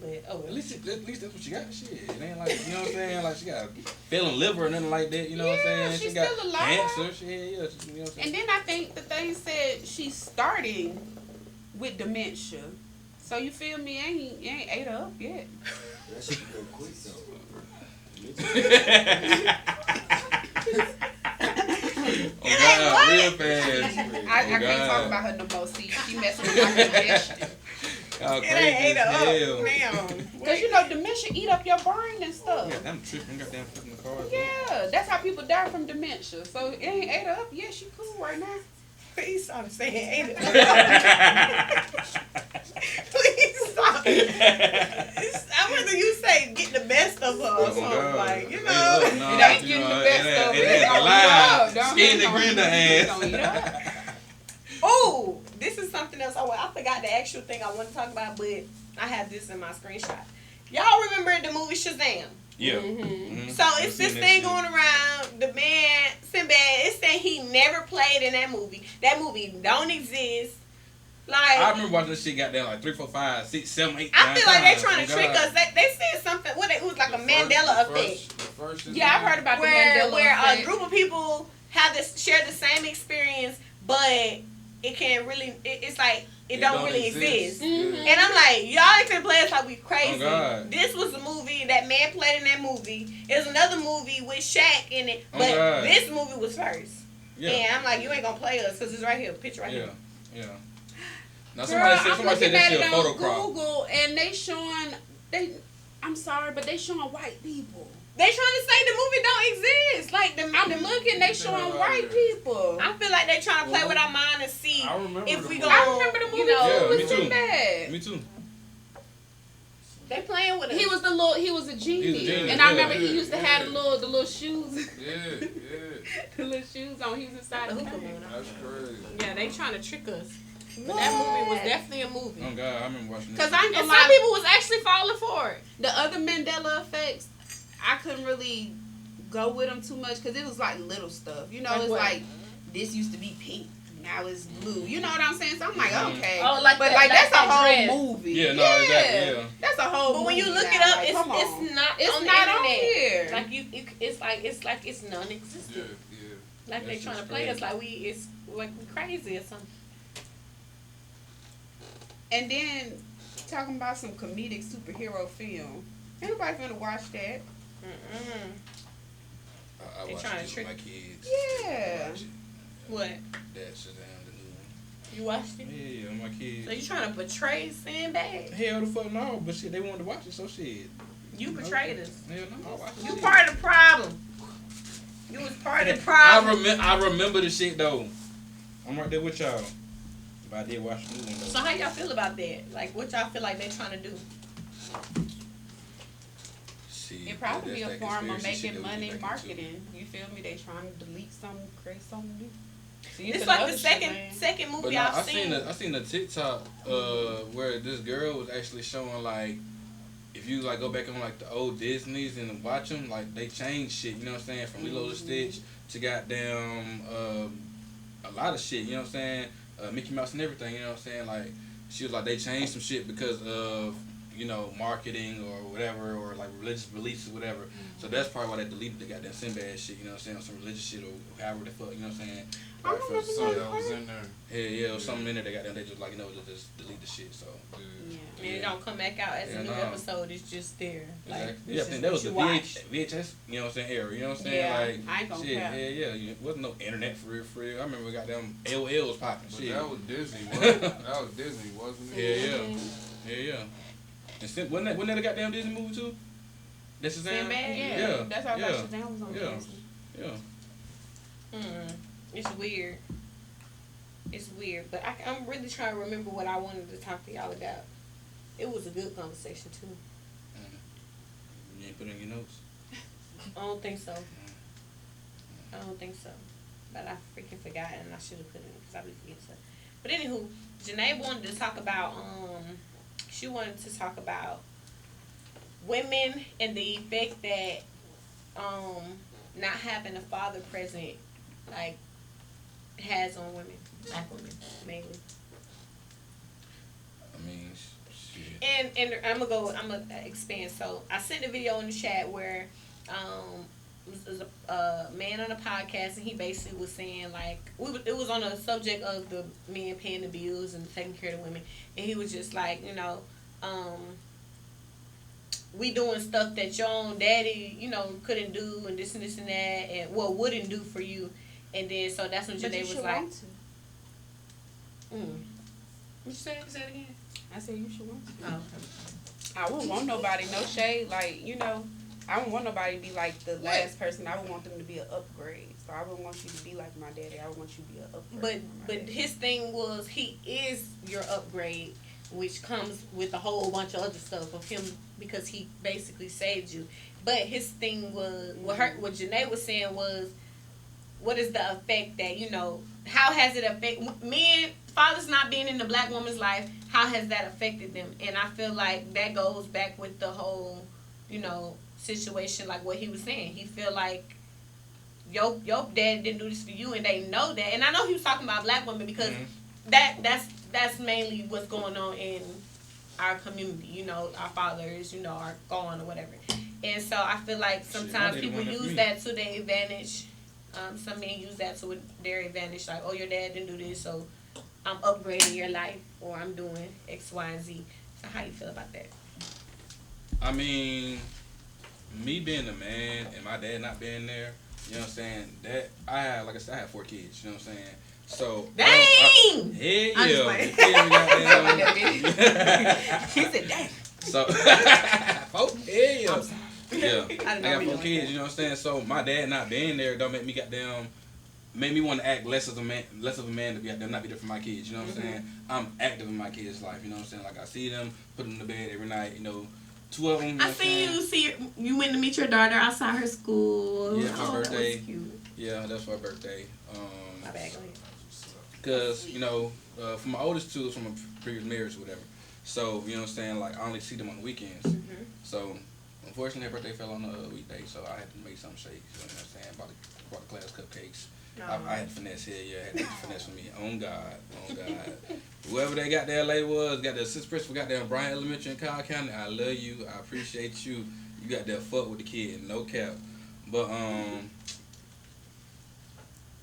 But At least that's what she got. Shit, it ain't like, you know what I'm saying? Like she got failing liver or nothing like that. You know what I'm saying? she's She got still alive. cancer. She, you know what I'm saying? And then I think the thing said she's starting with dementia. So you feel me? You ain't ate her up yet. That shit go quick though. Oh God, real fast. I can't talk about her no more. See, she messing with my digestion. Y'all it crazy ain't ate as hell. up, ma'am. Cause you know dementia eat up your brain and stuff. Yeah, I'm tripping. Got damn fucking car. Yeah, that's how people die from dementia. So it ain't ate her up. Yeah, she cool right now. Please stop saying ate it. Please stop. I rather you say get the best of her or something like, you know. It ain't getting the best of it. It's gonna eat up. Skin the grinder ass. Gonna eat up. Oh, this is something else. I forgot the actual thing I want to talk about, but I have this in my screenshot. Y'all remember the movie Shazam? Yeah. Mm-hmm. So it's this thing going around. The man Sinbad, it's saying he never played in that movie. That movie don't exist. Like I remember watching this shit got there like 3, 4, 5, 6, 7, 8, I 9 feel like times. they trying to trick us. They said something. What it was like a Mandela effect. Yeah, I've heard about the Where Mandela effect. a group of people have this share the same experience, but it can't really. It's like it don't really exist. Mhm. And I'm like, y'all ain't gonna play us like we crazy. Oh, God. This was a movie that man played in that movie. There's another movie with Shaq in it, Oh, but God. this movie was first. Yeah. And I'm like, you ain't gonna play us because it's right here, picture right Yeah. here. Yeah. Now Girl, somebody I'm said looking that at shit a it photo on crop. Google and they showing I'm sorry, but they showing white people. They trying to say the movie don't exist. Like I'm looking, they showing white people. I feel like they trying to play with our mind and see I remember if the we movie. go. I remember the movie You know, Yeah, with me too. Sinbad. Me too. they playing with us. He was a genie. He was a genie, And I yeah. remember he used to have the little shoes. Yeah. The little shoes on. He was inside the hookah. That's crazy. Yeah, they trying to trick us. But that movie was definitely a movie. Oh God, I remember watching this. Cause I ain't And gonna some lie, people was actually falling for it. the other Mandela effects, I couldn't really go with them too much because it was like little stuff. You know, Like it's what? like this used to be pink, now it's blue. You know what I'm saying? So I'm like, Mhm. okay, Oh, like but that- like that's a that whole dress. movie. Yeah, no, exactly, yeah. That's a whole. But when you movie look it now. up, Like, come on. it's not It's on not the on internet. here. Like it's like it's non-existent. Yeah. Like they That's trying to just play crazy. us like it's like we crazy or something. And then talking about some comedic superhero film. Anybody finna watch that? I They watched trying to it trick- with my kids. Yeah. I watched it. What? That Shazam, the new one. You watched it? Yeah, my kids. So you trying to betray Sinbad? Hell the fuck no, but shit, they wanted to watch it, so shit. You betrayed us. Hell no, I watched You it. part of the problem. You was part of the I problem. remember the shit though. I'm right there with y'all. But I did watch the new one though. So how y'all feel about that? Like what y'all feel like they trying to do? Shit, It probably be that's a that form of conspiracy shit making that we money get back into. marketing. You feel me? They trying to delete something, create something new. See, It's another like the shit, man. second But movie no, I've I seen. seen a TikTok where this girl was actually showing like if you like go back on like the old Disneys and watch them, like they changed shit. You know what I'm saying? From Lilo and Stitch to goddamn a lot of shit. You know what I'm saying? Mickey Mouse and everything. You know what I'm saying? Like she was like they changed some shit because of marketing or whatever or like religious beliefs or whatever. So that's probably why they deleted the goddamn Sinbad shit. You know what I'm saying? Or some religious shit or however the fuck. You know what I'm saying? I remember Something that was in there. Yeah, or something in there they got them. They just like just delete the shit. So. Yeah. And it don't come back out as a Yeah, new no. episode. It's just there. Like, Exactly. this Yeah, I is think that was what the you watch. VHS, you know what I'm saying, era. You know what I'm saying? Yeah, like, I ain't gonna shit, cap. It wasn't no internet for real. I remember we got them AOL was popping. But Shit. that was Disney, wasn't Yeah, it? yeah. And wasn't that a goddamn Disney movie too? That's Shazam? Sinbad? Yeah. That's how I yeah. thought Shazam was on Yeah. Disney. Yeah. It's weird. It's weird, but I'm really trying to remember what I wanted to talk to y'all about. It was a good conversation too. You ain't put in your notes? I don't think so. But I freaking forgot, and I should have put it in because I be forgetting stuff. But anywho, Janae wanted to talk about she wanted to talk about women and the effect that not having a father present like has on women, black women mainly. mean, shit. And I'm gonna expand. So I sent a video in the chat where it was a man on a podcast, and he basically was saying like it was on the subject of the men paying the bills and taking care of the women, and he was just like, we doing stuff that your own daddy, couldn't do, and this and this and that, and wouldn't do for you, and then so that's when Janae was like, What you say? Say it again. I said you should want to. Oh. I wouldn't want nobody, no shade, like, I don't want nobody to be like the last person. I would want them to be an upgrade. So I wouldn't want you to be like my daddy. I would want you to be an upgrade. But his thing was he is your upgrade, which comes with a whole bunch of other stuff of him because he basically saved you. But his thing was what Janae was saying was, what is the effect that how has it affected men? Fathers not being in the black woman's life, how has that affected them? And I feel like that goes back with the whole, situation, like what he was saying. He feel like your dad didn't do this for you, and they know that. And I know he was talking about black women because that's mainly what's going on in our community. Our fathers, are gone or whatever. And so I feel like sometimes people use that to their advantage. Some men use that to their advantage, like, oh, your dad didn't do this, so I'm upgrading your life, or I'm doing X, Y, and Z. So how you feel about that? I mean, me being a man and my dad not being there, you know what I'm saying? That I had 4 kids, you know what I'm saying? So dang! He said, dang. So 4 yeah. Yeah. I got 4 kids, you know what I'm saying? So my dad not being there don't make me want to act less of a man to be not be there for my kids, you know what I'm saying? I'm active in my kids' life, you know what I'm saying? Like I see them, put them to bed every night, 2 of them. I see you went to meet your daughter outside her school. Yeah, for her birthday. That was cute. Yeah, that's for her birthday. My bad, go ahead. Cause for my oldest 2 is from a previous marriage or whatever. So you know what I'm saying, like I only see them on the weekends. Mm-hmm. So unfortunately, her birthday fell on a weekday, so I had to make some shakes. You know what I'm saying? Bought the class cupcakes. I had to finesse here, yeah. I had to finesse for me. On God. Whoever they got there lady was, got the assistant principal, got there in Bryan Elementary in Kyle County. I love you. I appreciate you. You got that fuck with the kid, no cap. But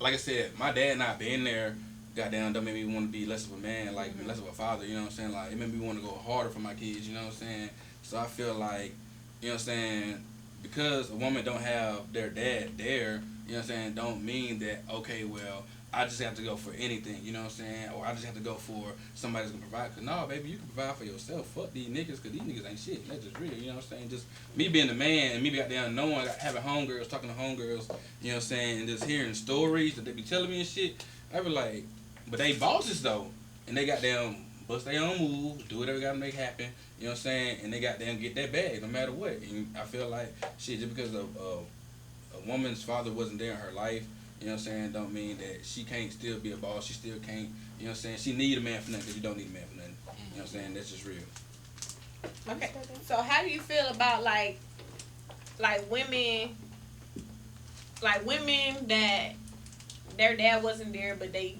like I said, my dad not being there, goddamn, don't make me want to be less of a man, like less of a father. You know what I'm saying? Like it made me want to go harder for my kids. You know what I'm saying? So I feel like, you know what I'm saying, because a woman don't have their dad there, you know what I'm saying, don't mean that, okay, well, I just have to go for anything, you know what I'm saying, or I just have to go for somebody that's going to provide. Because, no, baby, you can provide for yourself. Fuck these niggas, because these niggas ain't shit. That's just real, you know what I'm saying? Just me being the man and me out there knowing, having homegirls, talking to homegirls, you know what I'm saying, and just hearing stories that they be telling me and shit, I be like, but they bosses, though, and they got them bust their own move, do whatever got to make happen, you know what I'm saying, and they got them get that bag no matter what. And I feel like, shit, just because a woman's father wasn't there in her life, you know what I'm saying, don't mean that she can't still be a boss. She still can't, you know what I'm saying, she need a man for nothing because you don't need a man for nothing. You know what I'm saying, that's just real. Okay, so how do you feel about like women that their dad wasn't there, but they,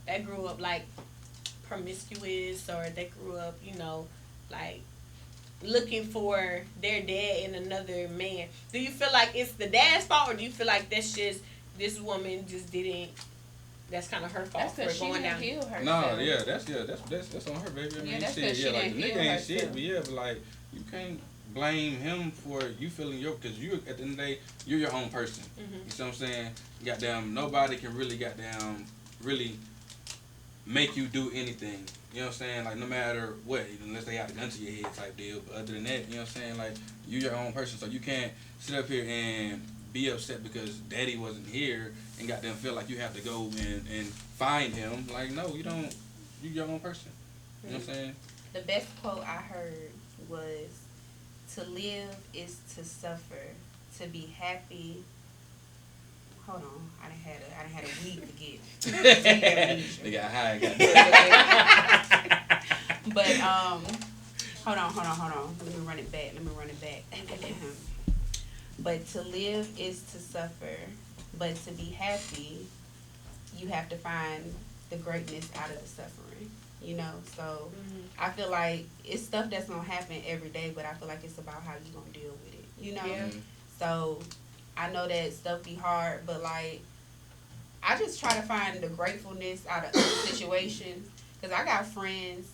they grew up like promiscuous, or they grew up, like looking for their dad in another man? Do you feel like it's the dad's fault, or do you feel like that's just this woman just didn't? That's kind of her fault for going down. No, yeah, that's on her, baby. I mean, shit, like the nigga ain't shit, but yeah, but like you can't blame him for you feeling because you at the end of the day you're your own person. Mm-hmm. You see what I'm saying? Goddamn, nobody can really really make you do anything. You know what I'm saying? Like no matter what, unless they have a gun to your head type deal. But other than that, you know what I'm saying? Like you're your own person, so you can't sit up here and be upset because daddy wasn't here and got them feel like you have to go and find him. Like no, you don't. You're your own person. You know what I'm saying? The best quote I heard was, "To live is to suffer. To be happy." Hold on, I done had a week to get. They got high. But hold on. Let me run it back. But to live is to suffer, but to be happy, you have to find the greatness out of the suffering. You know, so I feel like it's stuff that's gonna happen every day, but I feel like it's about how you gonna deal with it. You know, so I know that stuff be hard, but like I just try to find the gratefulness out of other situations, because I got friends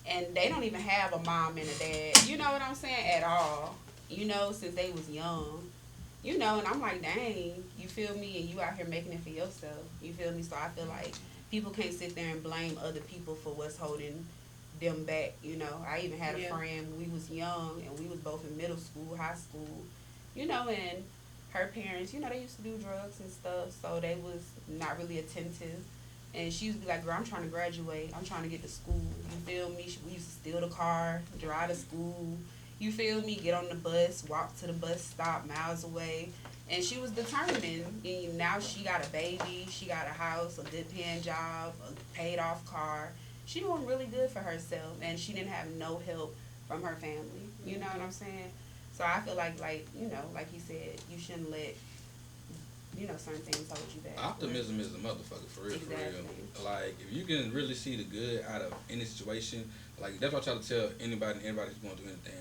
and they don't even have a mom and a dad. You know what I'm saying? At all. You know, since they was young. You know, and I'm like, dang, you feel me? And you out here making it for yourself. You feel me? So I feel like people can't sit there and blame other people for what's holding them back. You know, I even had a friend when we was young and we was both in middle school, high school, you know, and her parents, you know, they used to do drugs and stuff, so they was not really attentive. And she used to be like, girl, I'm trying to graduate. I'm trying to get to school. You feel me? We used to steal the car, drive to school. You feel me? Get on the bus, walk to the bus stop miles away. And she was determined. And now she got a baby. She got a house, a good paying job, a paid off car. She doing really good for herself. And she didn't have no help from her family. You know what I'm saying? So I feel like, you know, like he said, you shouldn't let, you know, certain things hold you back. Optimism is a motherfucker, for real, Exactly. for real. Like, if you can really see the good out of any situation, like, that's what I try to tell anybody who's going to do anything.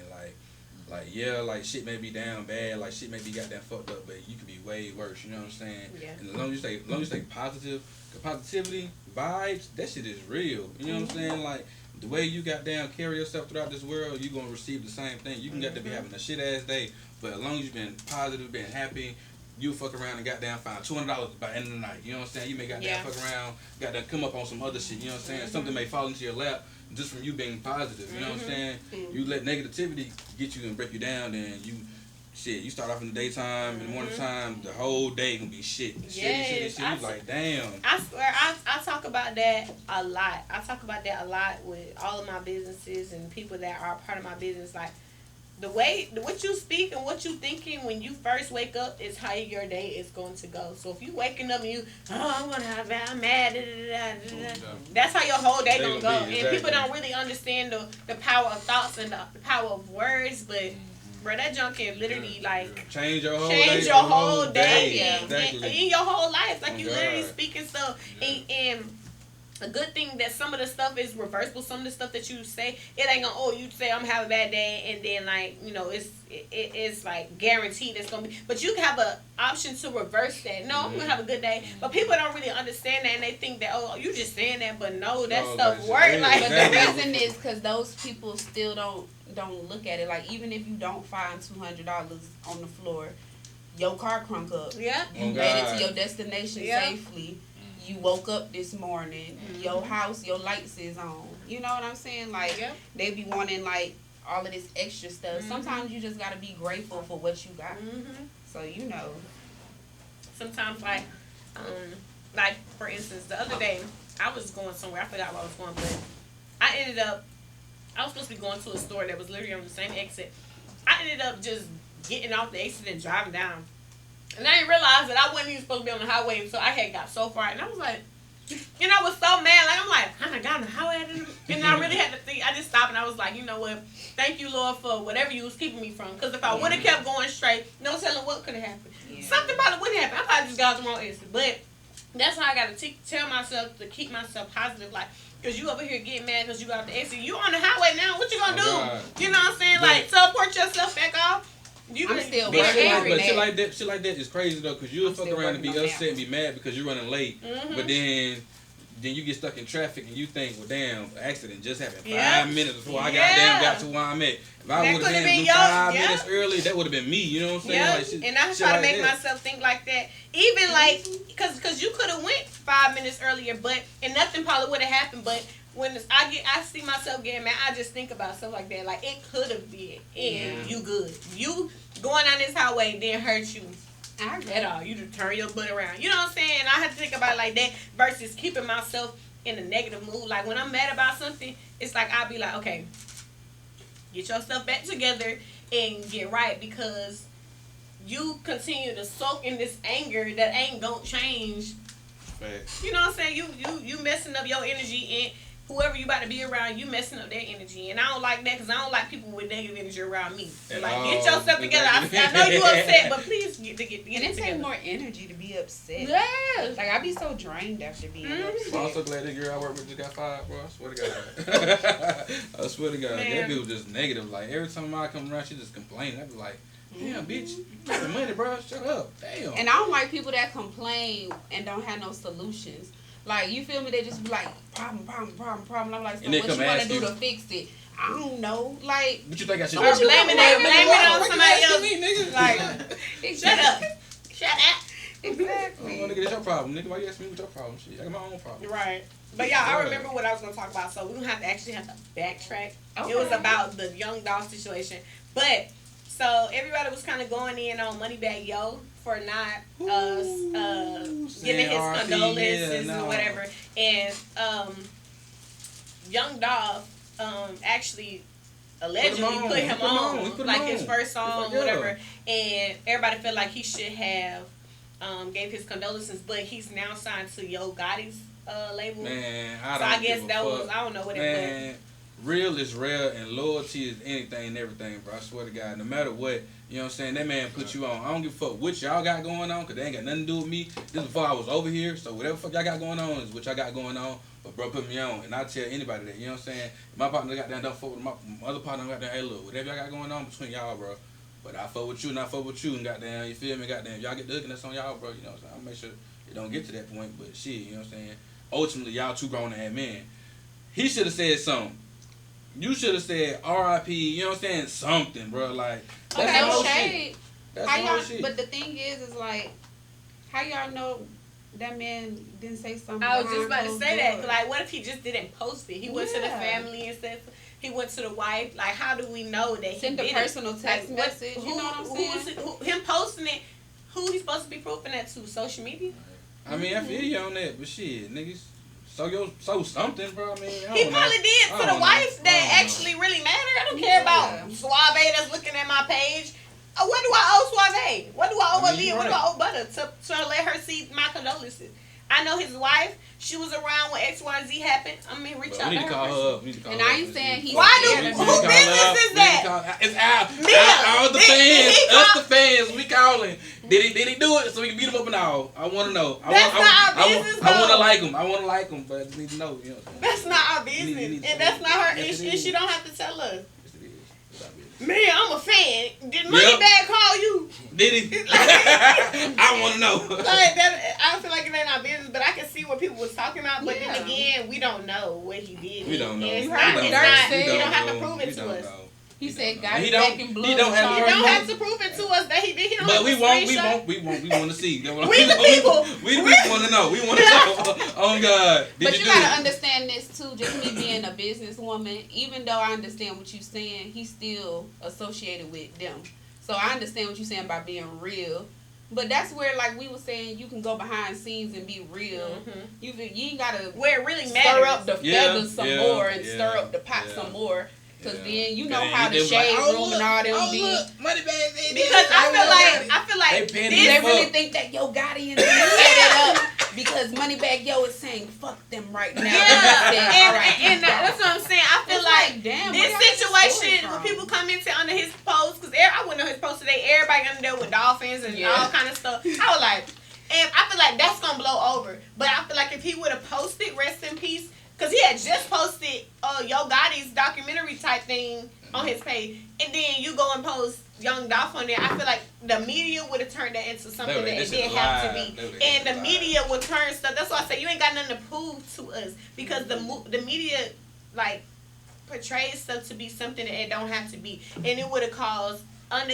Like, yeah, like, shit may be down bad, like, shit may be goddamn fucked up, but you could be way worse, you know what I'm saying? Yeah. And as long as you stay positive, the positivity, vibes, that shit is real, you know what I'm saying? Like, the way you goddamn carry yourself throughout this world, you're going to receive the same thing. You can get to be having a shit-ass day, but as long as you've been positive, been happy, you fuck around and goddamn find $200 by the end of the night. You know what I'm saying? You may goddamn fuck around, goddamn come up on some other shit. You know what I'm saying? Something may fall into your lap just from you being positive. You know what I'm saying? You let negativity get you and break you down, then you start off in the daytime, in the morning time, the whole day gonna be shit. Shit. You like, damn. I swear, I talk about that a lot. I talk about that a lot with all of my businesses and people that are part of my business. Like, what you speak and what you thinking when you first wake up is how your day is going to go. So if you waking up and you, I'm mad, that's how your whole day gonna go. Exactly. And people don't really understand the power of thoughts and the power of words, but bro, that junk can literally like change your whole day Yeah. Exactly. and in your whole life. Like, you God. literally speaking stuff. And a good thing that some of the stuff is reversible. Some of the stuff that you say, it ain't gonna, you say I'm having a bad day, and then like, you know, it's like guaranteed it's gonna be. But you have an option to reverse that. No, I'm gonna have a good day. But people don't really understand that, and they think that, oh, you just saying that, but no, that stuff works. Like, but the reason is because those people still don't look at it. Like, even if you don't find $200 on the floor, your car crunk up. Yeah. You made it to your destination safely. You woke up this morning, your house, your lights is on. You know what I'm saying? Like, they be wanting, like, all of this extra stuff. Sometimes you just got to be grateful for what you got. So, you know. Sometimes, like, for instance, the other day, I was going somewhere. I forgot where I was going, but I was supposed to be going to a store that was literally on the same exit. I ended up just getting off the exit and driving down. And I didn't realize that I wasn't even supposed to be on the highway until I had got so far. And I was like, you know, I was so mad. Like, I'm like, I got on the highway. And I really had to think. I just stopped and I was like, you know what? Thank you, Lord, for whatever you was keeping me from. Because if I would have kept going straight, no telling what could have happened. Something about it wouldn't happen. I probably just got on the wrong exit. But that's how I got to tell myself to keep myself positive. Like, because you over here getting mad because you got the exit. You on the highway now. What you going to do? God. You know what I'm saying? Like, teleport yourself back off. I'm still But working every shit day. like that is crazy though, because you'll fuck around and be upset and be mad because you're running late, but then you get stuck in traffic and you think, well, damn, an accident just happened 5 minutes before I got to where I'm at. If I would have been 5 minutes early, that would have been me. You know what I'm saying? Yeah, Like, shit, and I try to make myself think like that. Even like, cause you could have went 5 minutes earlier, and nothing probably would have happened. But when I see myself getting mad, I just think about stuff like that. Like, it could have been, and you good. You going on this highway didn't hurt you at all. You just turn your butt around. You know what I'm saying? And I have to think about it like that versus keeping myself in a negative mood. Like, when I'm mad about something, it's like I'll be like, okay, get yourself back together and get right, because you continue to soak in this anger that ain't gonna change. Facts. You know what I'm saying? You messing up your energy, and whoever you about to be around, you messing up their energy. And I don't like that, because I don't like people with negative energy around me. So, like, get yourself together. I know you upset, but please get And it it takes together. more energy to be upset. Yes. Like, I be so drained after being upset. I'm so glad that girl I work with just got fired, bro. I swear to God. I swear to God. Man. That bitch was just negative. Like, every time I come around, she just complaining. I be like, damn, bitch, you making money, bro. Shut up. Damn. And I don't like people that complain and don't have no solutions. Like, you feel me? They just be like, problem. I'm like, so And they what come you want to ask do you. to fix it? I don't know. Like, What you think I should Or do? blaming it on somebody else. Me, nigga. Like, shut up. Shut up. exactly. Oh, nigga, that's your problem, nigga. Why you asking me what your problem? Shit, I got my own problem. Right. But yeah, I Yeah. remember what I was going to talk about. So we're going to have to backtrack. Okay. It was about the young Dolph situation. But, so everybody was kind of going in on Moneybag Yo for not giving saying his RIP, condolences yeah, no. and whatever. And young Dolph actually allegedly put him on, like his first song, Yeah. whatever. And everybody felt like he should have gave his condolences, but he's now signed to Yo Gotti's label. Man, So I guess that was, I don't know what it was. Man, real is real and loyalty is anything and everything, bro. I swear to God, no matter what, you know what I'm saying, that man put you on. I don't give a fuck what y'all got going on, because they ain't got nothing to do with me. This before I was over here, so whatever fuck y'all got going on is what y'all got going on. But bro put me on, and I tell anybody that, you know what I'm saying? My partner got down, don't fuck with my other partner got down, hey look, whatever y'all got going on between y'all, bro. But I fuck with you and I fuck with you, and goddamn, you feel me? Goddamn, y'all get the hooking, that's on y'all, bro. You know what I'm saying? I'll make sure it don't get to that point, but shit, you know what I'm saying? Ultimately, y'all two grown ass men. He should have said something. You should have said R.I.P. You know what I'm saying? Something, bro. Like that's Okay, the whole shade. shit. That's How the whole y'all? shit. But the thing is like, how y'all know that man didn't say something? I was just behind about to closed say that. doors? Like, what if he just didn't post it? He went to the Yeah. family and said he went to the wife. Like, how do we know that he Send a did personal it? text Like, what- message. You know what I'm saying? Him posting it. Who he supposed to be proving that to? Social media? I mean, I feel you on that, but shit, niggas. So something, bro. I mean, I He don't know. probably did I to don't the know. wife I that don't know. actually really mattered. I don't care about Suave that's looking at my page. What do I owe Suave? What do I owe I mean, Aaliyah? you What do right. I owe Butter to let her see my condolences? I know his wife. She was around when XYZ happened. I mean, reach Bro, out we to need her. to call her up. We need to call And her I up. ain't saying he's Why do- scared We of need who to her. call her business up. is We need to that? call- It's out. Mia, All the did fans. he Us call- the fans. We calling. Did he do it so we can beat him up and all? I want to know. That's not our business, I want to though. like him. I want to like him, but I just need to know. You know what I'm saying? That's not our You business, need to and that's not her Yes, it issue. is. She don't have to tell us. Yes, it is. It's our business. Man, I'm a fan. Did Moneybag call you? Did he? I want to know. Like that, I feel like it ain't our business, but I can see what people was talking about. But Yeah. then again, we don't know what he did. We don't know. And it's You not, heard it's Dirk not, say- you don't have to know. prove it We to don't us. know. He said, don't "Got know. it He back don't- in he blood." don't have You to- don't have to prove it to us that he did. He don't But have we to want to see. We We the people. want to know. We want to know. Oh God. Did But you you do gotta it? understand this too. Just me being a businesswoman, even though I understand what you're saying, he's still associated with them. So I understand what you're saying about being real. But that's where, like we were saying, you can go behind scenes and be real. You ain't gotta Where it really stir matters. up the feathers some more and stir up the pot some more. Cause then you know how the shade room and all them be. Money bags. Because I feel like They They Fuck. really think that Yo Gotti and them set it up because Moneybag Yo is saying fuck them right now. and that's what I'm saying. I feel It's like like, damn, this where y'all get this story situation when from? people commented under his post, because I went on his post today, everybody under there with dolphins and all kind of stuff. I was like, and I feel like that's gonna blow over. But I feel like if he would have posted rest in peace, because he had just posted Yo Gotti's documentary type thing on his page, and then you go and post Young Dolph on there, I feel like the media would have turned that into something that it didn't have to be. And the media would turn stuff. That's why I say you ain't got nothing to prove to us, because the media like portrays stuff to be something that it don't have to be, and it would have caused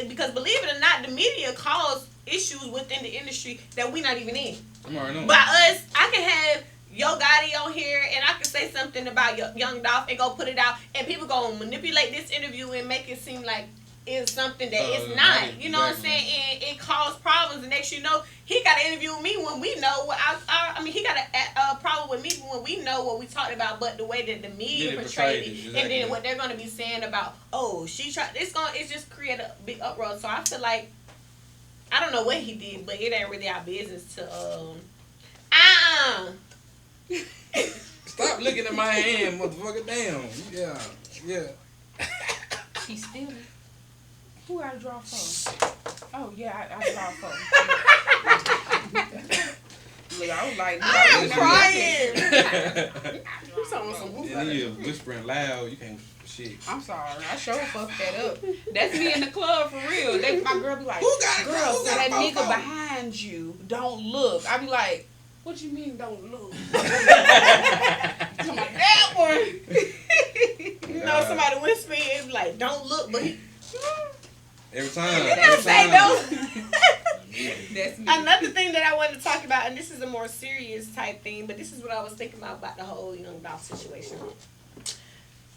because believe it or not, the media caused issues within the industry that we not even in. I'm already knowing. By us, I can have Yo Gotti on here, and I can say something about Young Dolph and go put it out, and people gonna manipulate this interview and make it seem like it's something that it's not. You know what I'm saying? And it caused problems. And next you know, he got an interview with me when we know what I mean, he got a problem with me when we know what we talked about, but the way that the media portrayed it, exactly. and then what they're gonna be saying about, oh, she tried. It's just create a big uproar. So I feel like I don't know what he did, but it ain't really our business to Stop looking at my hand, motherfucker. Damn. Yeah. She's stealing. Who I draw for? Oh yeah, I draw for. Look, I was like, I'm crying. You talking some And then you whispering loud. You can't shit. I'm sorry, I sure fucked that up. That's me in the club for real. My girl be like, Who got it, girl, bro? Who so got that it, nigga bro? behind you, don't look. I be like, what you mean don't look? I'm like, that one. You know, somebody whisper and be like, don't look, but he, Every time. don't say don't. That's me. Another thing that I wanted to talk about, and this is a more serious type thing, but this is what I was thinking about the whole young Dolph situation.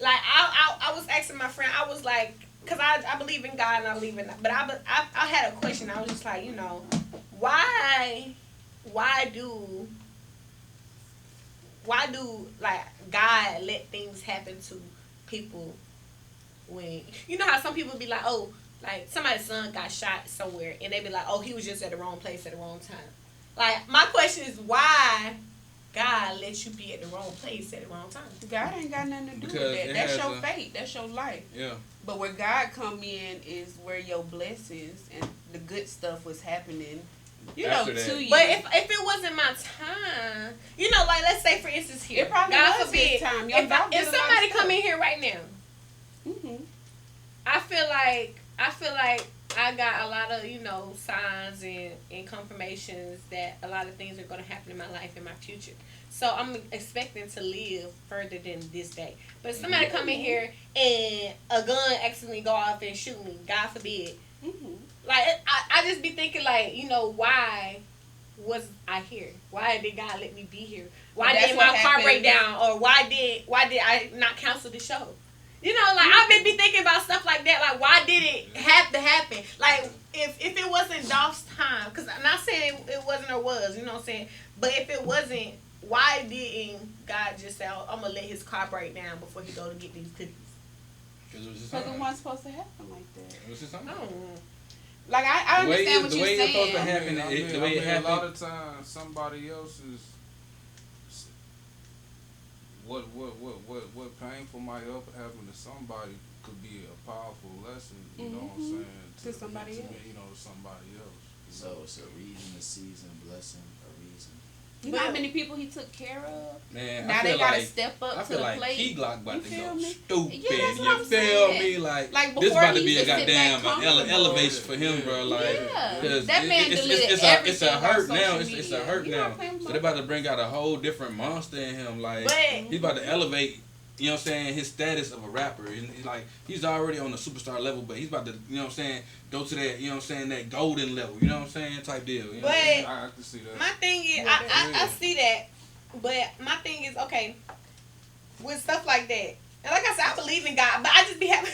Like, I was asking my friend, I was like, because I believe in God and I believe in that, but I had a question. I was just like, you know, why do like God let things happen to people when, you know how some people be like, oh, like somebody's son got shot somewhere and they be like, oh, he was just at the wrong place at the wrong time. Like, my question is, why God lets you be at the wrong place at the wrong time? God ain't got nothing to do Because with that. it That's has your a- fate. That's your life. Yeah. But where God come in is where your blessings and the good stuff was happening. You After know, that. to you. But if it wasn't my time, you know, like, let's say for instance here, It probably God was forbid, his time. Young Dolph did if a lot of somebody stuff. come in here right now, I feel like I got a lot of, you know, signs and confirmations that a lot of things are going to happen in my life in my future. So I'm expecting to live further than this day. But if somebody come in here and a gun accidentally go off and shoot me, God forbid. Like, I just be thinking, like, you know, why was I here? Why did God let me be here? Why That's did what my car happened. break down? Or why did I not cancel the show? You know, like, I've been be thinking about stuff like that. Like, why did it have to happen? Like, if it wasn't Dolph's time, because I'm not saying it wasn't or was, you know what I'm saying? But if it wasn't, why didn't God just say, oh, I'm going to let his car break down before he go to get these cookies? Because it was his Because it time. wasn't supposed to happen like that. It was his time. I don't know. Like, I The way understand it- what the you're way it's supposed to saying. happen. The way it a lot happened. of times somebody else's what painful might happen to somebody could be a powerful lesson. You know what I'm saying? To somebody else. You know, to somebody else. So it's a reason, a season, a blessing, a reason. You know how many people he took care of? Man, Now I they feel gotta like, step up I to feel the like plate. Key Glock about You to feel go me? stupid. Yeah, that's what You I'm feel saying. me? Like Like, this before about to he be a used to sit goddamn back comfortable. elevation for him, bro. Like, Yeah. 'cause That man deleted it's everything a hurt on now. social It's a media. hurt You now. not playing So they about to bring out a whole different monster in him. Like But he's about to elevate. You know what I'm saying? His status of a rapper. And he's like, he's already on the superstar level, but he's about to, you know what I'm saying, go to that, you know what I'm saying, that golden level. You know what I'm saying? Type deal. You know what I'm saying? I can see that. my thing is, I see that, but my thing is, okay, with stuff like that, and like I said, I believe in God, but I just be having,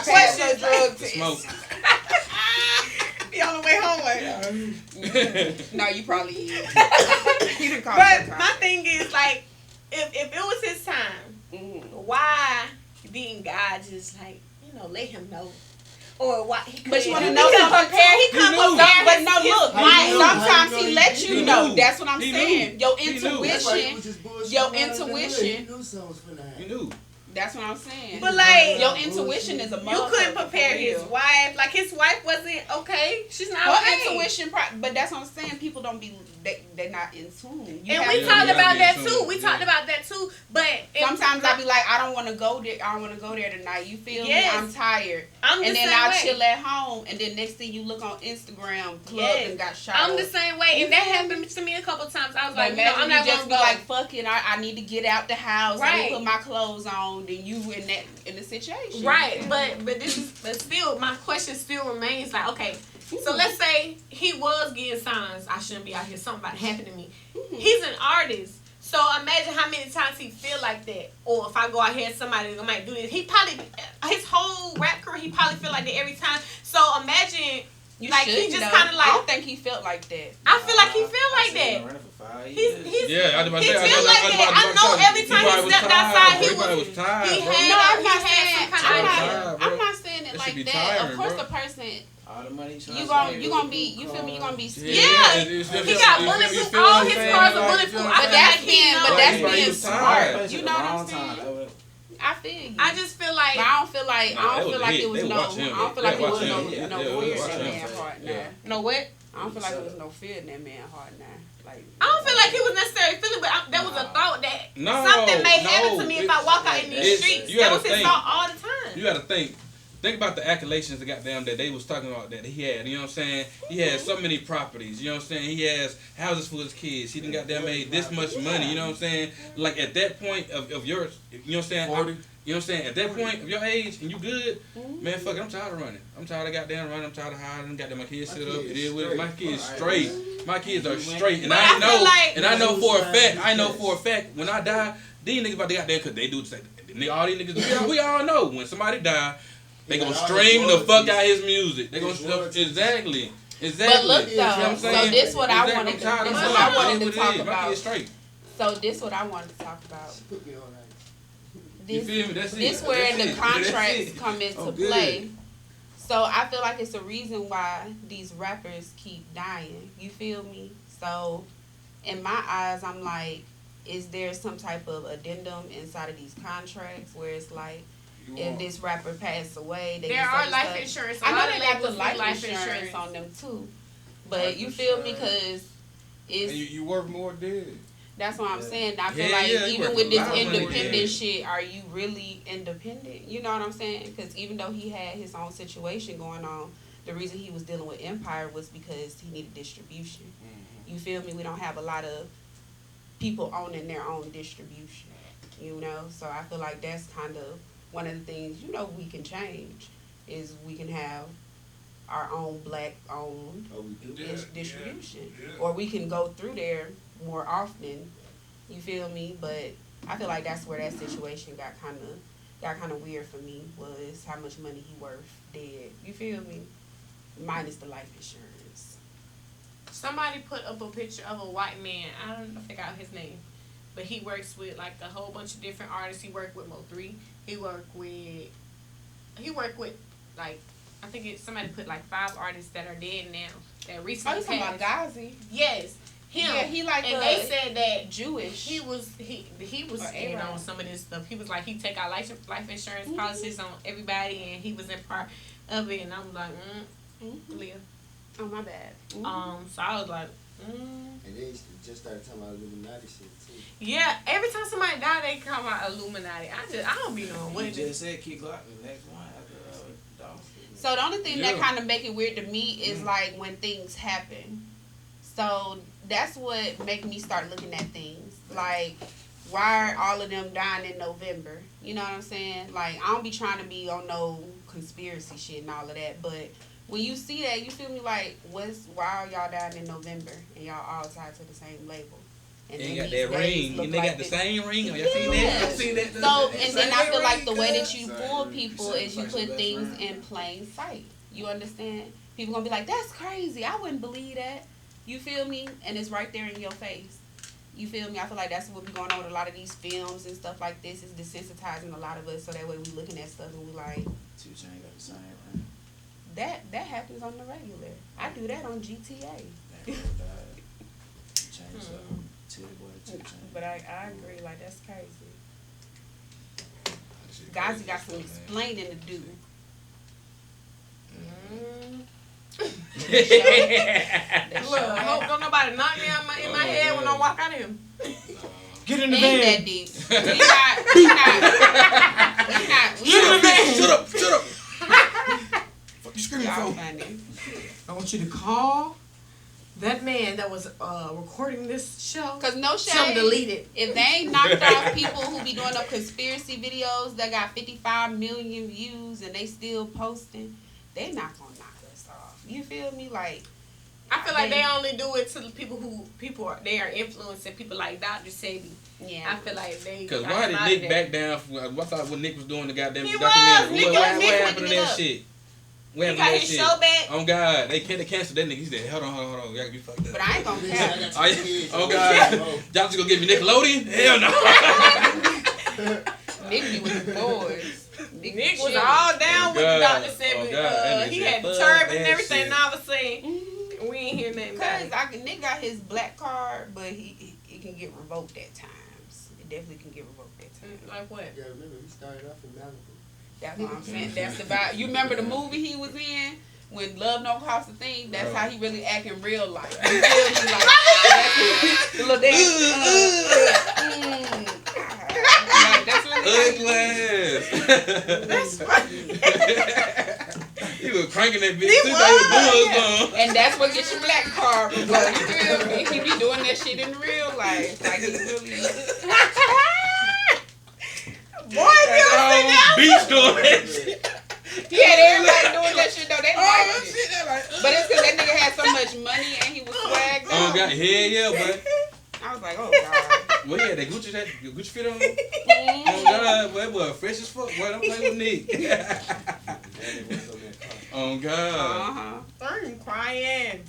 questions. The smoke. Be on the way home like, No, you probably is. He done called but your my time. thing is, like, if it was his time, why didn't God just, like, you know, let him know? Or why he But you couldn't- wanna he know couldn't something? prepare, he couldn't knew. prepare But his- no, his look, wife. sometimes he He let you knew. know. That's what I'm He saying. knew. Your He knew. That's why he intuition. was just bullshitting Your around in the hood. intuition. He knew something was finna happen. You knew. That's what I'm saying. But, like, Your intuition is a you motherfucker. couldn't prepare for his real. wife. Like, his wife wasn't okay. She's not Her okay. intuition, but that's what I'm saying. People don't be, they're not in tune. You And have we to- talked you gotta about be that in too. tune. We Yeah. talked about that too. But Sometimes I be like, I don't want to go there. I don't want to go there tonight. You feel Yes. me? I'm tired. I'm the And then same I'll way. chill at home. And then next thing you look on Instagram, club Yes. and got shot. I'm the up. same way. And that happened to me a couple times. I was Like, like, you know, imagine I'm you not just gonna be go. like, fuck it, I need to get out the house. Let Right. me put my clothes on. Then you in the situation. Right, but still, my question still remains like, okay, so let's say he was getting signs, I shouldn't be out here, something about to happen to me. He's an artist, so imagine how many times he feel like that. Or if I go out here and somebody might do this, he probably, his whole rap career, he probably feel like that every time. So imagine, You like, should, he just though. kind of I like, don't think he felt like that. I feel like he feel I like seen him that. running for 5 He's years. Yeah, I was about to he say. feel like that. I know every time he stepped outside, he was tired. he bro. had, No, I'm he not had saying. some kind of tired, bro. I'm not saying it That like should be that. tiring, Of course, bro. the person All the money he trying you to gonna save you was gonna be. blue You feel me? You card. gonna be. Yeah, he got bulletproof. All his cars are bulletproof. I But feel that's like he being. knows. But that's Like, he being was smart. tired. Place You at know the what I'm wrong time. saying? I feel you. I just feel like But I don't feel like it was no. I don't feel like it was no Yeah, fear in watch that him. man's heart now. Yeah. no what? I don't feel like it was no fear in that man's heart now. Like I don't feel like he was necessarily feeling, but there was a thought that No, something may no, happen to me if I walk out in these it's- streets. you That gotta was his think. thought all the time. You gotta think about the accolades that goddamn that they was talking about that he had. You know what I'm saying? He has so many properties. You know what I'm saying? He has houses for his kids. He done goddamn made this much money. You know what I'm saying? Like at that point of yours, you know what I'm saying? 40. You know what I'm saying? At that point of your age and you good, man, fuck it, I'm tired of running. I'm tired of goddamn running. I'm tired of hiding. Goddamn, my kids sit up. It is what it is. My kids straight. My kids are straight. And But I I feel like- know for a fact, when I die, these niggas about to goddamn, cause they do the same. All these niggas, we all know when somebody die, they gonna stream the fuck out his music. They gonna exactly. But look You know what I'm though, so saying? this what I Exactly. wanted I'm to tired of this it. what I wanted to It talk is. My about. kids straight. So this what I wanted to talk about. You This feel me? That's it. this where That's the it. contracts That's it. come into Oh, good. play. So I feel like it's a reason why these rappers keep dying. You feel me? So in my eyes, I'm like, is there some type of addendum inside of these contracts where it's like, if this rapper passed away, they There get are such life and such. insurance. I know A lot they of got the labels do life insurance on them too. But Life you feel me? insurance. Because And it's you work more dead. that's what I'm saying. I feel Yeah, like yeah, you even work with a this lot of money, independent yeah. shit, are you really independent? You know what I'm saying? Because even though he had his own situation going on, the reason he was dealing with Empire was because he needed distribution. You feel me? We don't have a lot of people owning their own distribution, you know? So I feel like that's kind of one of the things, you know, we can change is we can have our own black owned Oh, we do. distribution. Or we can go through there more often. You feel me? But I feel like that's where that situation got kind of weird for me, was how much money he worth dead. You feel me? Minus the life insurance. Somebody put up a picture of a white man. I forgot his name, but he works with like a whole bunch of different artists. He worked with Mo3. He worked with like, I think somebody put like 5 artists that are dead now that Oh, recently you talking about passed. Gazi? Yes, him. Yeah, he like and a they said that Jewish. he was Or in Arab. on some of this stuff. He was like, he take out life insurance policies on everybody, and he was in part of it. And I'm like, Leah. Oh, my bad. So I was like, And they just started talking about Illuminati shit too. yeah. Every time somebody die, they come out Illuminati. I don't be knowing what You it is. just said Key Glock the next one after Dolph. So the only thing that Yeah. kind of make it weird to me is like when things happen. So that's what make me start looking at things. Like, why are all of them dying in November? You know what I'm saying? Like, I don't be trying to be on no conspiracy shit and all of that, but when you see that, you feel me like, why are y'all dying in November and y'all all tied to the same label? And They then got these that days ring. look And they like got the this. same ring. Y'all seen that? I seen that. So, and then I feel like the way that you Same fool ring. people Same is you like put your things best friend. in plain sight. You understand? People gonna be like, that's crazy. I wouldn't believe that. You feel me? And it's right there in your face. You feel me? I feel like that's what be going on with a lot of these films and stuff like this. Is desensitizing a lot of us, so that way we looking at stuff and we like, 2 Chainz got the same ring. that happens on the regular. I do that on GTA. That girl died. Changed up. Titty boy, 2 Chainz. But I agree, like that's crazy. Guys, got some explaining to do. Look, I hope don't nobody knock me out in my head when I walk out of here. Get in the Ain't van. that deep. We not. Shut up. Fuck you screaming Y'all for? funny. I want you to call that man that was recording this show. Cause no Tell him shade. to delete it. If they ain't knocked off people who be doing up conspiracy videos that got 55 million views and they still posting, they not gonna knock us off. You feel me? Like, I feel like they only do it to the people they are influencing people like Dr. Sebi. yeah. I feel like they. Because got why him did out Nick of back down? I thought when Nick was doing the goddamn He documentary. was. What Nick happened to whipping it that up. shit? What He happened got to that his shit? show back. Oh God, they canceled that nigga. He said, hold on. Y'all gotta be fucked up. But I ain't gonna care. Oh God, y'all just gonna give me Nickelodeon? Hell no. Nick be with the boys. Nick was all down with God. Dr. Sebi. Oh, God. That nigga He said, had the "Fuck turban that and everything. shit." And all of a sudden, we ain't hear nothing about Cause it. Nick got his black card, but he can get revoked at times. It definitely can get revoked that time. Like what? Yeah, remember, he started off in Malibu. That's what I'm saying. That's about. You remember the movie he was in when Love Don't Cost a Thing? That's how he really act in real life. You feel me? Like that's the little dance. Like, that's really. That's funny. He was cranking that bitch He too. was. And that's what gets your black card revoked. You feel me? He be doing that shit in real life. Like he really. Boy, beach doing that shit. He had everybody doing that shit though. They liked it. But it's because that nigga had so much money and he was swagged out. Oh, God. Yeah, boy. I was like, oh, God. Well, yeah, that Gucci fit on. Oh, God. Boy, that boy fresh as fuck. Boy, don't play with Nick. Oh, God. I'm crying.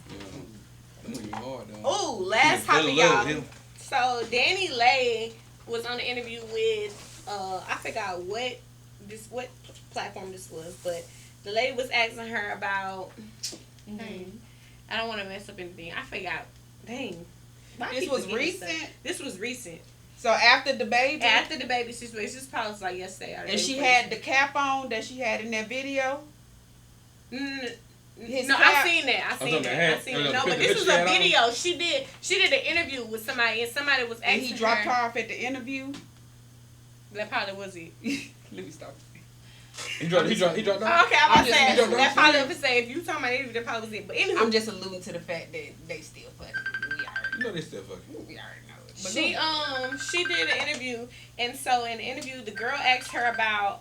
That movie hard, though. Oh, last topic, y'all. So, Danny Lay was on the interview with, I forgot what platform this was, but the lady was asking her about, I don't want to mess up anything. I forgot. Dang. This was recent? This was recent. So after the baby? After the baby situation. This probably was like yesterday. And she had the cap on that she had in that video? No, I seen that. I seen that. No, but this was a video. She did an interview with somebody, and somebody was asking her. And he dropped her off at the interview? That probably was it. Let me stop. He dropped off? Okay, I'm saying that probably would say if you talking about interview, that probably was it. But anyway, I'm just alluding to the fact that they still fucking. You know they still fucking. We already know it. But she did an interview, and so in the interview, the girl asked her about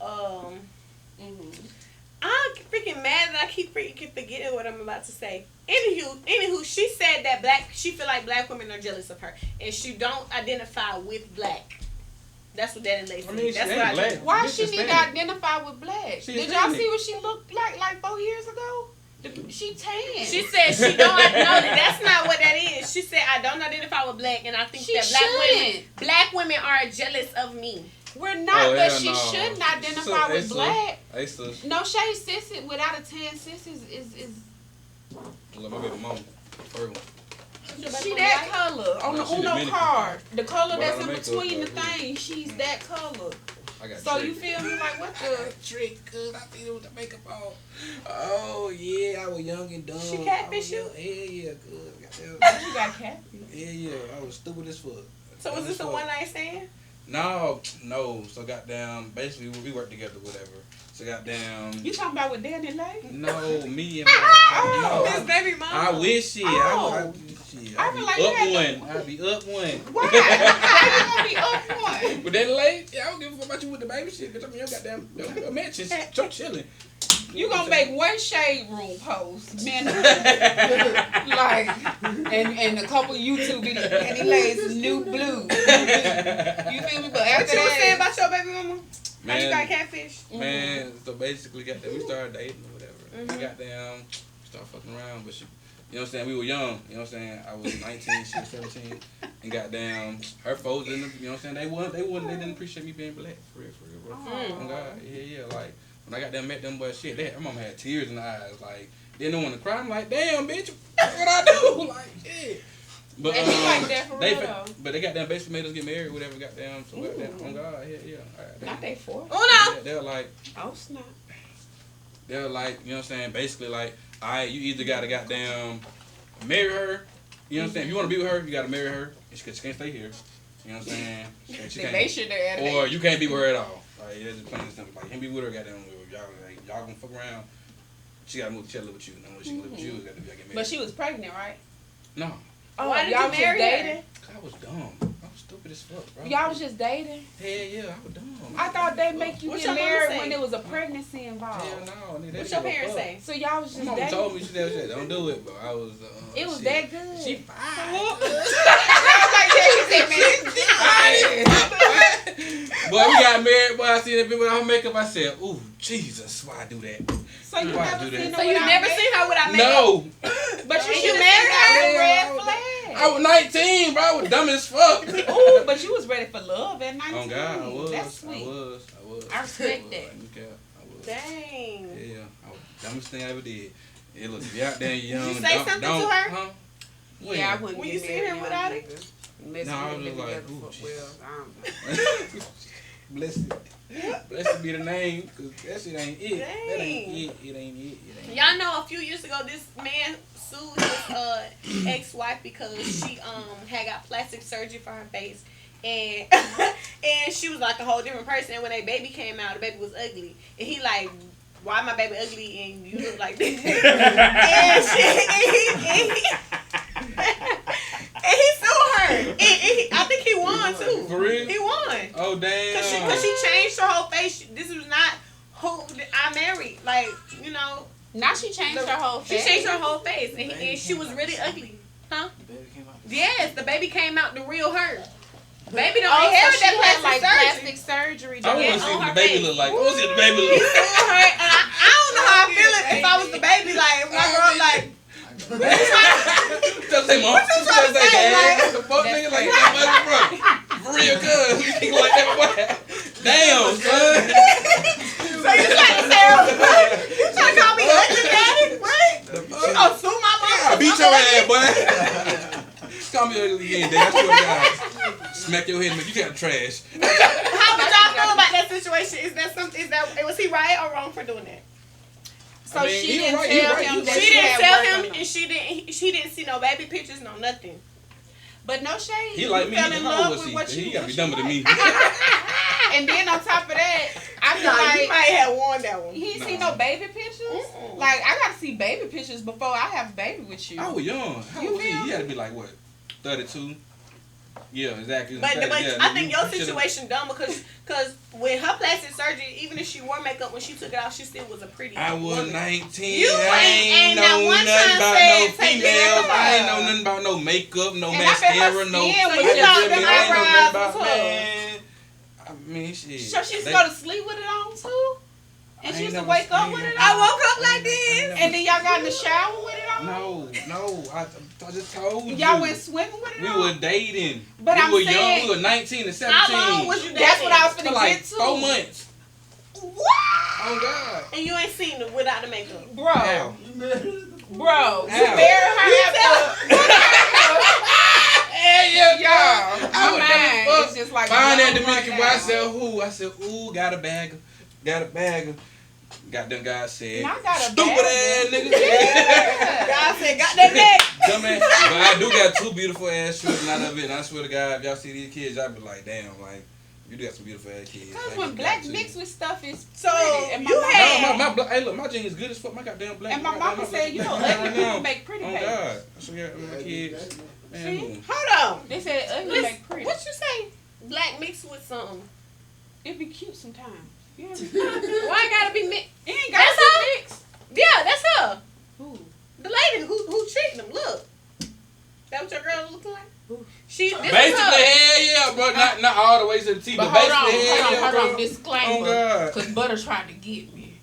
I'm freaking mad that I keep freaking forgetting what I'm about to say. Anywho, she said that she feel like black women are jealous of her, and she don't identify with black. That's what Danny Lay said. I mean, that's what black. Why she need to identify with black? Did y'all see what she looked like 4 years ago? She tan. She said she don't know that's not what that is. She said I don't identify with black, and I think that black women are jealous of me. We're not, but she shouldn't identify with black. Asa. No shade, sis. Without a tan, sis is. Look, my baby mama. She that color on the Uno card. The color that's in between the thing. She's that color. So you feel me? Like what the trick? Cause I think it was the makeup on. Oh yeah, I was young and dumb. She catfish you? Hell yeah, cause you got catfish. Yeah, I was stupid as fuck. So was this a one night stand? No. So goddamn, basically we work together, whatever. So goddamn. You talking about with Danny Lay? No, me and my his baby mama. I wish she. I feel like I'd be up one. Why? How you gonna be up one? But Danny Lay, yeah, I don't give a fuck about you with the baby shit, bitch. I mean, you goddamn mansion, so chilling. You gonna make one shade room post, man, like, and a couple YouTube videos. Danny Lay's new blue. You feel me? But after what you was saying about your baby mama? Man, how you got catfish? Man, so basically, we started dating or whatever. Goddamn, started fucking around, but she. You know what I'm saying? We were young. You know what I'm saying? I was 19, she was 17. And goddamn, her folks didn't, you know what I'm saying? They didn't appreciate me being black. For real, bro. Oh, God. Yeah. Like, when I got them, met them boys, shit, her mama had tears in her eyes. Like, they didn't want to cry. I'm like, damn, bitch, what I do? Like, shit. But, and he like that for real, though. But they goddamn basically made us get married, whatever, goddamn. So, goddamn, oh, God, yeah. Right, not they for. Oh, no. They're like. Oh, snap. They're like, you know what I'm saying? Basically, like, you either gotta goddamn marry her. You know what I'm saying? If you want to be with her, you gotta marry her. Because she can't stay here. You know what I'm saying? She can't. Or you can't be with her at all. Like, it's just plain and simple. Like, you can't be with her, goddamn. Y'all gonna fuck around. She gotta move to live with you. No, she can live with you. Gotta get married. But she was pregnant, right? No. Oh, why did you marry her? I was dumb. I was stupid as fuck, bro. Y'all was just dating? Hell yeah, I was dumb. I thought they make you get married when there was a pregnancy involved. Hell no. What's your parents say? So y'all was just dating? My mom told me, she said, don't do it, but I was... it was that good? She fine. I was like, yeah, she said, man, she fine. Boy, we got married, boy, I seen that bitch with her makeup, I said, ooh, Jesus, why I do that? So you never seen her So you never seen her without makeup? No. But you should marry her. Red flag. I was 19, bro. I was dumb as fuck. Ooh, but you was ready for love at 19. Oh, God, I was. That's sweet. I was. I respect that. I was. Dang. Yeah, I was the dumbest thing I ever did. Look, if you out there young, did you say something to her? Huh? Yeah, I wouldn't when get you seen her without it? Unless No, I we was live just like, together ooh, for, well, I don't know. Blessed be the name, cause that shit ain't it. That ain't it. It ain't it. It ain't. Y'all know a few years ago this man sued his ex-wife because she had got plastic surgery for her face. And and she was like a whole different person. And when that baby came out, the baby was ugly. And he like, why my baby ugly and you look like this? And he sued her. And I think he won too. For real? He won. Oh damn. Cause she changed her whole face. This was not who I married. Like, you know. Now she changed her whole face. She changed her whole face. And she was really ugly. Huh? The baby came out. Yes, the baby came out the real her. Baby don't Oh, inherit so she that had like plastic surgery. I want Yeah, to see on what her the baby face. look like. I want to see what the baby look He like. sued her, and I don't know how I feel if I was the baby. Like, if I grow up, like, Just say, mom. Just trying to say, say, dad. like- What the fuck, nigga? Like, that much, bro. For real, cuz. You like that, boy. Damn, son. so you trying to say, you trying to call me ugly daddy? What? You gonna sue my mom? I beat your ass, boy. Call me ugly again, dad. I swear to God. Smack your head and make you got trash. How would y'all feel about that situation? Is that something? Was he right or wrong for doing that? So I mean, she you didn't right, you tell right, him you that right. She didn't had tell work him, on and she didn't see no baby pictures, no nothing. But no shade. He like You me. fell How in old love was with he? what He you gotta be dumber than me. And then on top of that, I feel Nah, you like might have won that one. he ain't Nah. see no baby pictures. Mm-mm. Like I gotta see baby pictures before I have a baby with you. I was young. How You old was he? feel He me? had to be like, what, 32? Yeah, exactly. But Yeah, I think your you should've- situation dumb because with her plastic surgery, even if she wore makeup when she took it out, she still was a pretty I was woman. 19. You I ain't ain't that know one nothing time about said, no take it females. out. I ain't know nothing about no makeup, no And I bet her mascara, no. skin was So you I thought feel them me? I ain't know nothing eyebrows about was her. man. I mean, shit. So she used to They- go to sleep with it on too? And I she ain't used to never wake up seen with it. it I on? woke up like this. And then y'all got in the shower with it on? No. I just told you. Y'all went swimming with it We on? were dating. But we I'm were saying- young. We were 19 and 17. How long was you dating? That's what I was For finna like get to. 4 months. What? Oh, God. And you ain't seen it without the makeup. Bro. How? Bro. You How? married her after. Hey, Y'all. I My would mind never is just like. Find that blown Dominican right boy. I now. said, who? I said, ooh, got a bag. Got a bag. Goddamn guy said, Now I got a stupid ass bag. nigga. God said, got that neck. Dumbass. But I do got 2 beautiful ass children out of it. And I swear to God, if y'all see these kids, y'all be like, damn, like, you do got some beautiful ass kids. Because Like, when you black got to. mixed with stuff is So, pretty. And you my had- mama- No, my hey, look, my jeans good as fuck. My goddamn black. And my mama said, you know, black ugly right now. people make pretty Oh, babies. God. So, yeah, my kids. Man, See? ooh. Hold on. They said ugly Listen, make pretty. what you say? Black mixed with something. It be cute sometimes. Yeah. Why it gotta be mixed? It ain't That's got to her? be mixed. Yeah, that's her. Ooh. The lady who treating them. Look. That what your girl looking like? Ooh. She this is Basically, her. hell yeah, bro. Not all the way to the T, But but hold on, basically, hell yeah, hold bro. on. Disclaimer. Oh, God. Because Butter tried to get me.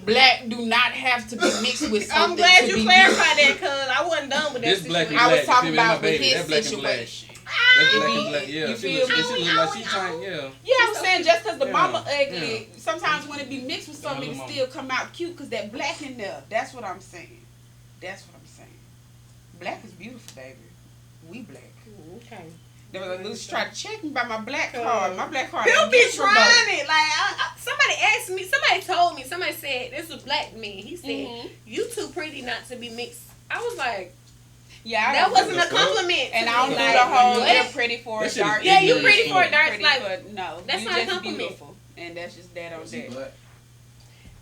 Black do not have to be mixed with something. I'm glad to you be clarified beautiful. that because I wasn't done with that This black situation. and I was black, talking you feel me? about My with baby, that black his and black. situation. That's It black be- and black, yeah. you She feel look, me? she look like she trying, yeah. Yeah, I'm saying just because the Yeah. mama ugly, sometimes when it be mixed with something, Yeah, it mama. still come out cute because that black in there. That's what I'm saying. That's what I'm saying. Black is beautiful, baby. We black. Okay. They were like, Lucy tried to check me by my black card. My black card. He'll ain't be good for both. trying it. Like somebody asked me, somebody told me, somebody said this was black man. He said Mhm. you too pretty not to be mixed. I was like, Yeah, I that don't wasn't do a the fuck? compliment. And to I don't me. do Like, the whole what? you're pretty for That a shit is dark. Yeah, you ignorant pretty as for a fuck. dark. Pretty, Like, but no, that's you not a just compliment. beautiful, and that's just that on Was he that. black?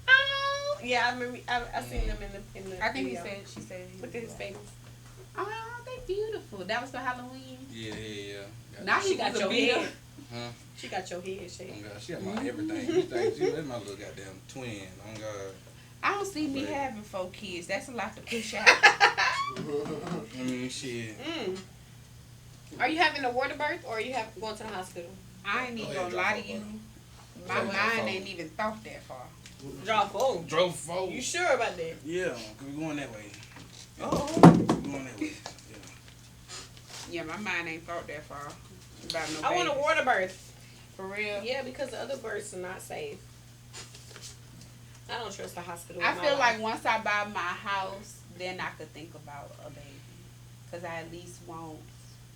oh yeah, I remember. I seen them in the. I think he video. said she said. he Look was at his black. babies. Oh, they beautiful. That was for Halloween. Yeah. Now She got was a your beater. head. Huh? She got your head Oh, shaped. God. She got my everything. You think that's my little goddamn twin. Oh, God. I don't see me Right. having 4 kids. That's a lot to push out. I mean, shit. Are you having a water birth or are you going to the hospital? I ain't even Go ahead, gonna lie drop to you. off, My Drop mind off. ain't even thought that far. Drop phone. Drove forward. You sure about that? Yeah, 'cause we going that way. Oh. We going that way. Yeah, my mind ain't thought that far about no I want a babies. water birth. For real. Yeah, because the other births are not safe. I don't trust the hospital. I with my feel life. like once I buy my house, then I could think about a baby. Because I at least want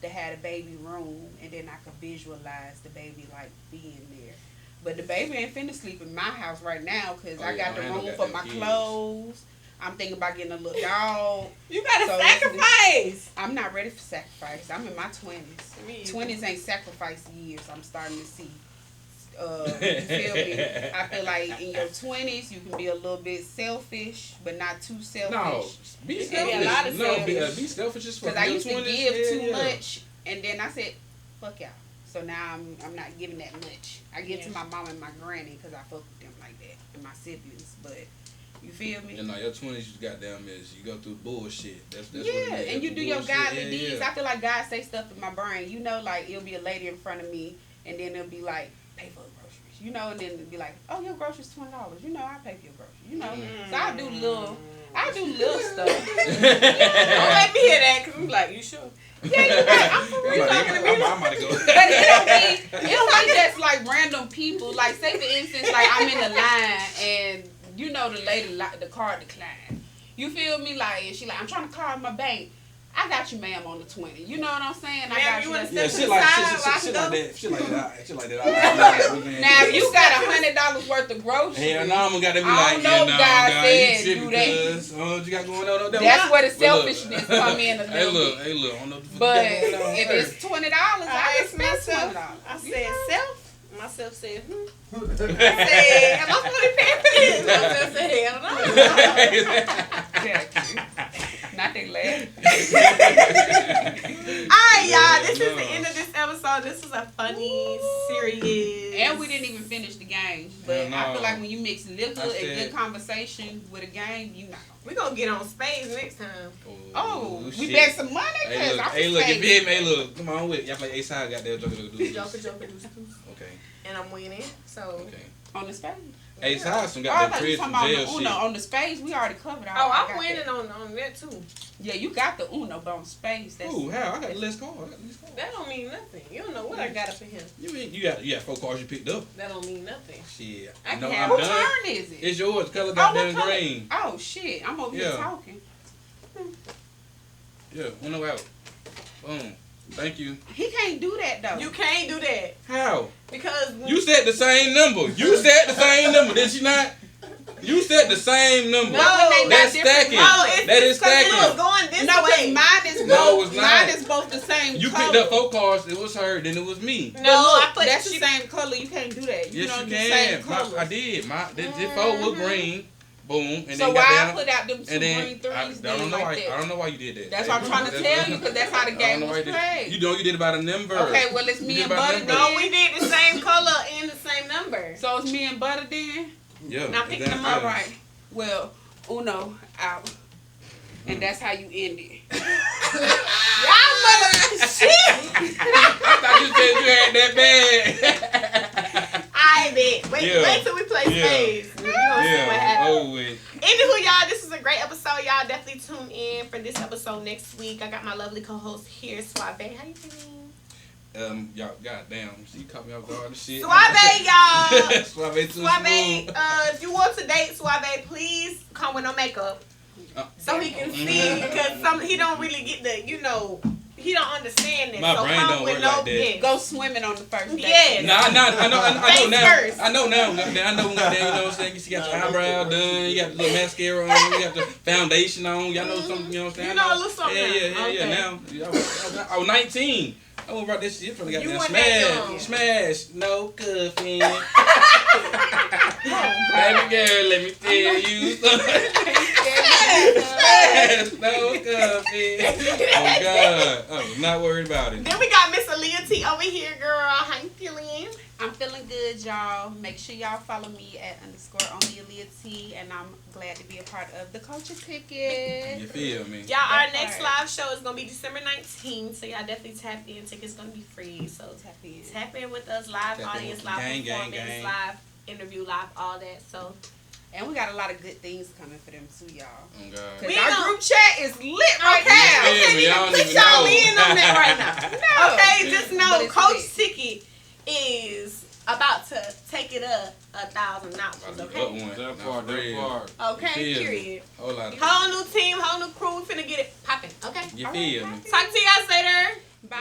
to have a baby room, and then I could visualize the baby like being there. But the baby ain't finna sleep in my house right now because I got the room for my clothes. I'm thinking about getting a little dog. You gotta sacrifice. I'm not ready for sacrifice. I'm in my 20s. 20s ain't sacrifice years. I'm starting to see. You feel me? I feel like in your 20s you can be a little bit selfish, but not too selfish. No, be selfish. A lot of Be selfish as fuck. Because I used to 20s, give too yeah. much, and then I said, "Fuck y'all." So now I'm not giving that much. I give to my mom and my granny because I fuck with them like that, and my siblings. But you feel me? You know, your 20s, you goddamn is you go through bullshit. That's yeah, what it is. and you do your godly deeds. Yeah. I feel like God say stuff in my brain. You know, like it'll be a lady in front of me, and then it'll be like, pay for the groceries. You know, and then it'll be like, oh, your groceries $20. You know, I pay for your groceries. You know, so I do little stuff. Don't let me hear that because I'm like, you sure? Yeah, you're right. I'm for real. I'm about to go. But it don't be just like random people. Like, say for instance, like I'm in the line and you know the lady, the card declined. You feel me? Like, and she like, I'm trying to call my bank. I got you, ma'am, on the 20. You know what I'm saying? I got you. Yeah, shit like that. Now, if you got $100 worth of groceries, hell no, I'm gonna be I like, don't know, yeah, God no, said you do tripping that. what you got going on? That's where the selfishness come in a little bit. Hey, look, I don't know what the fuck But you got going on if there. it's $20, I can spend $20. I said self. Myself said, I said, am I supposed to pay for this? Myself said, hell no. Not they laugh. Alright, y'all. This is the end of this episode. This was a funny, serious. And we didn't even finish the game. But No. I feel like when you mix liquor and good conversation with a game, you know. We're going to get on spades next time. Oh, we shit. bet some money? Hey, look, you feel me? Hey, look, come on with it. Y'all play A-side, goddamn Joker, do Joker, deuce. Okay. And I'm winning, so. Okay. On the spades? A-side, some I goddamn thought you prison talking jail about shit. on the spades. We already covered all. Oh, I I'm got winning that. on that too. Yeah, you got the Uno, but on spades. That's Ooh, how? I got the list card. That don't mean nothing. You don't know what I got up in here. You got 4 cards you picked up. That don't mean nothing. Shit. I No, can I'm have- Whose done. turn is it? It's yours. Color what goddamn color? green. Oh, shit. I'm over here Yeah. talking. Yeah, Uno out. Boom. Thank you. He can't do that, though. You can't do that How? because when You said the same number. You said the same number, did you not? You said the same number. No, That's different. stacking. No, it's That is because it was stacking. going this No, because way. mine is No, both. it's not. Mine is both the same You color. picked up 4 cards. It was her, then it was me. No, But look, I put that's she- the same color. You can't do that. You Yes, don't you do the same can. colors. I did. This 4 was green. Boom. And So then why I goddamn. put out them 2 And then green threes I then don't know like why. that? I don't know why you did that. That's what I'm trying to tell you, because that's how the game was played. You know you did about a number. Okay, well, it's me You and did about Butter a then. number. No, we did the same color and the same number. So it's me and Butter then? Yeah. Now pick exactly. them up. All right. Well, Uno out. And that's how you end it. Y'all mother shit. I thought you said you had that bad. I bet. Wait till we play Yeah. spades. We gonna see what happens. Oh, wait. Anywho, y'all, this is a great episode. Y'all definitely tune in for this episode next week. I got my lovely co-host here, Suave. How you doing? Y'all, goddamn. See, you caught me off guard and shit. Suave, y'all. Suave too Suave, smooth. if you want to date Suave, please come with no makeup. So he can see, because he don't really get the, he don't understand this. My so brain come don't with work no, like that. yes. Go swimming on the first day. Yes. Nah, I know now. Face first. I know now. You know what I'm saying? You got your eyebrow done. You got the little mascara on. You got the foundation on. Y'all know something. You know what I'm saying? You know a little something now. Yeah. Okay. Now, I was 19. I went about this shit from the You goddamn weren't that young. smash. No cuffing. Baby girl, let me tell you something. Smash. No cuffing. Oh God, I was not worried about it. Then we got Miss Aaliyah T over here, girl. How you feeling? I'm feeling good, y'all. Make sure y'all follow me at _onlyAleaT, and I'm glad to be a part of the Culture Ticket. You feel me? Y'all, our That next part. live show is going to be December 19th, so y'all definitely tap in. Tickets going to be free, so tap in with us. Live Tap in audience, with live gang, performance, live interview, live all that. So And we got a lot of good things coming for them too, y'all. Oh God. Cause We our don't- group chat is lit right okay, now. I can't Yeah, y'all even don't put even y'all know. in on that right now. No. Okay, just know But it's Coach lit. Ticket is about to take it up 1,000 notches, okay? That part. Okay, You feel me? period. Whole lot of Whole new team, whole new crew. We finna get it popping, okay? You feel me? Talk to y'all later. Bye.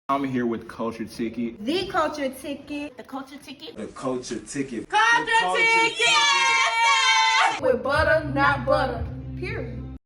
I'm here with Culture Ticket. The Culture Ticket. The culture ticket. The culture ticket. Culture ticket. With butter, not butter. Period.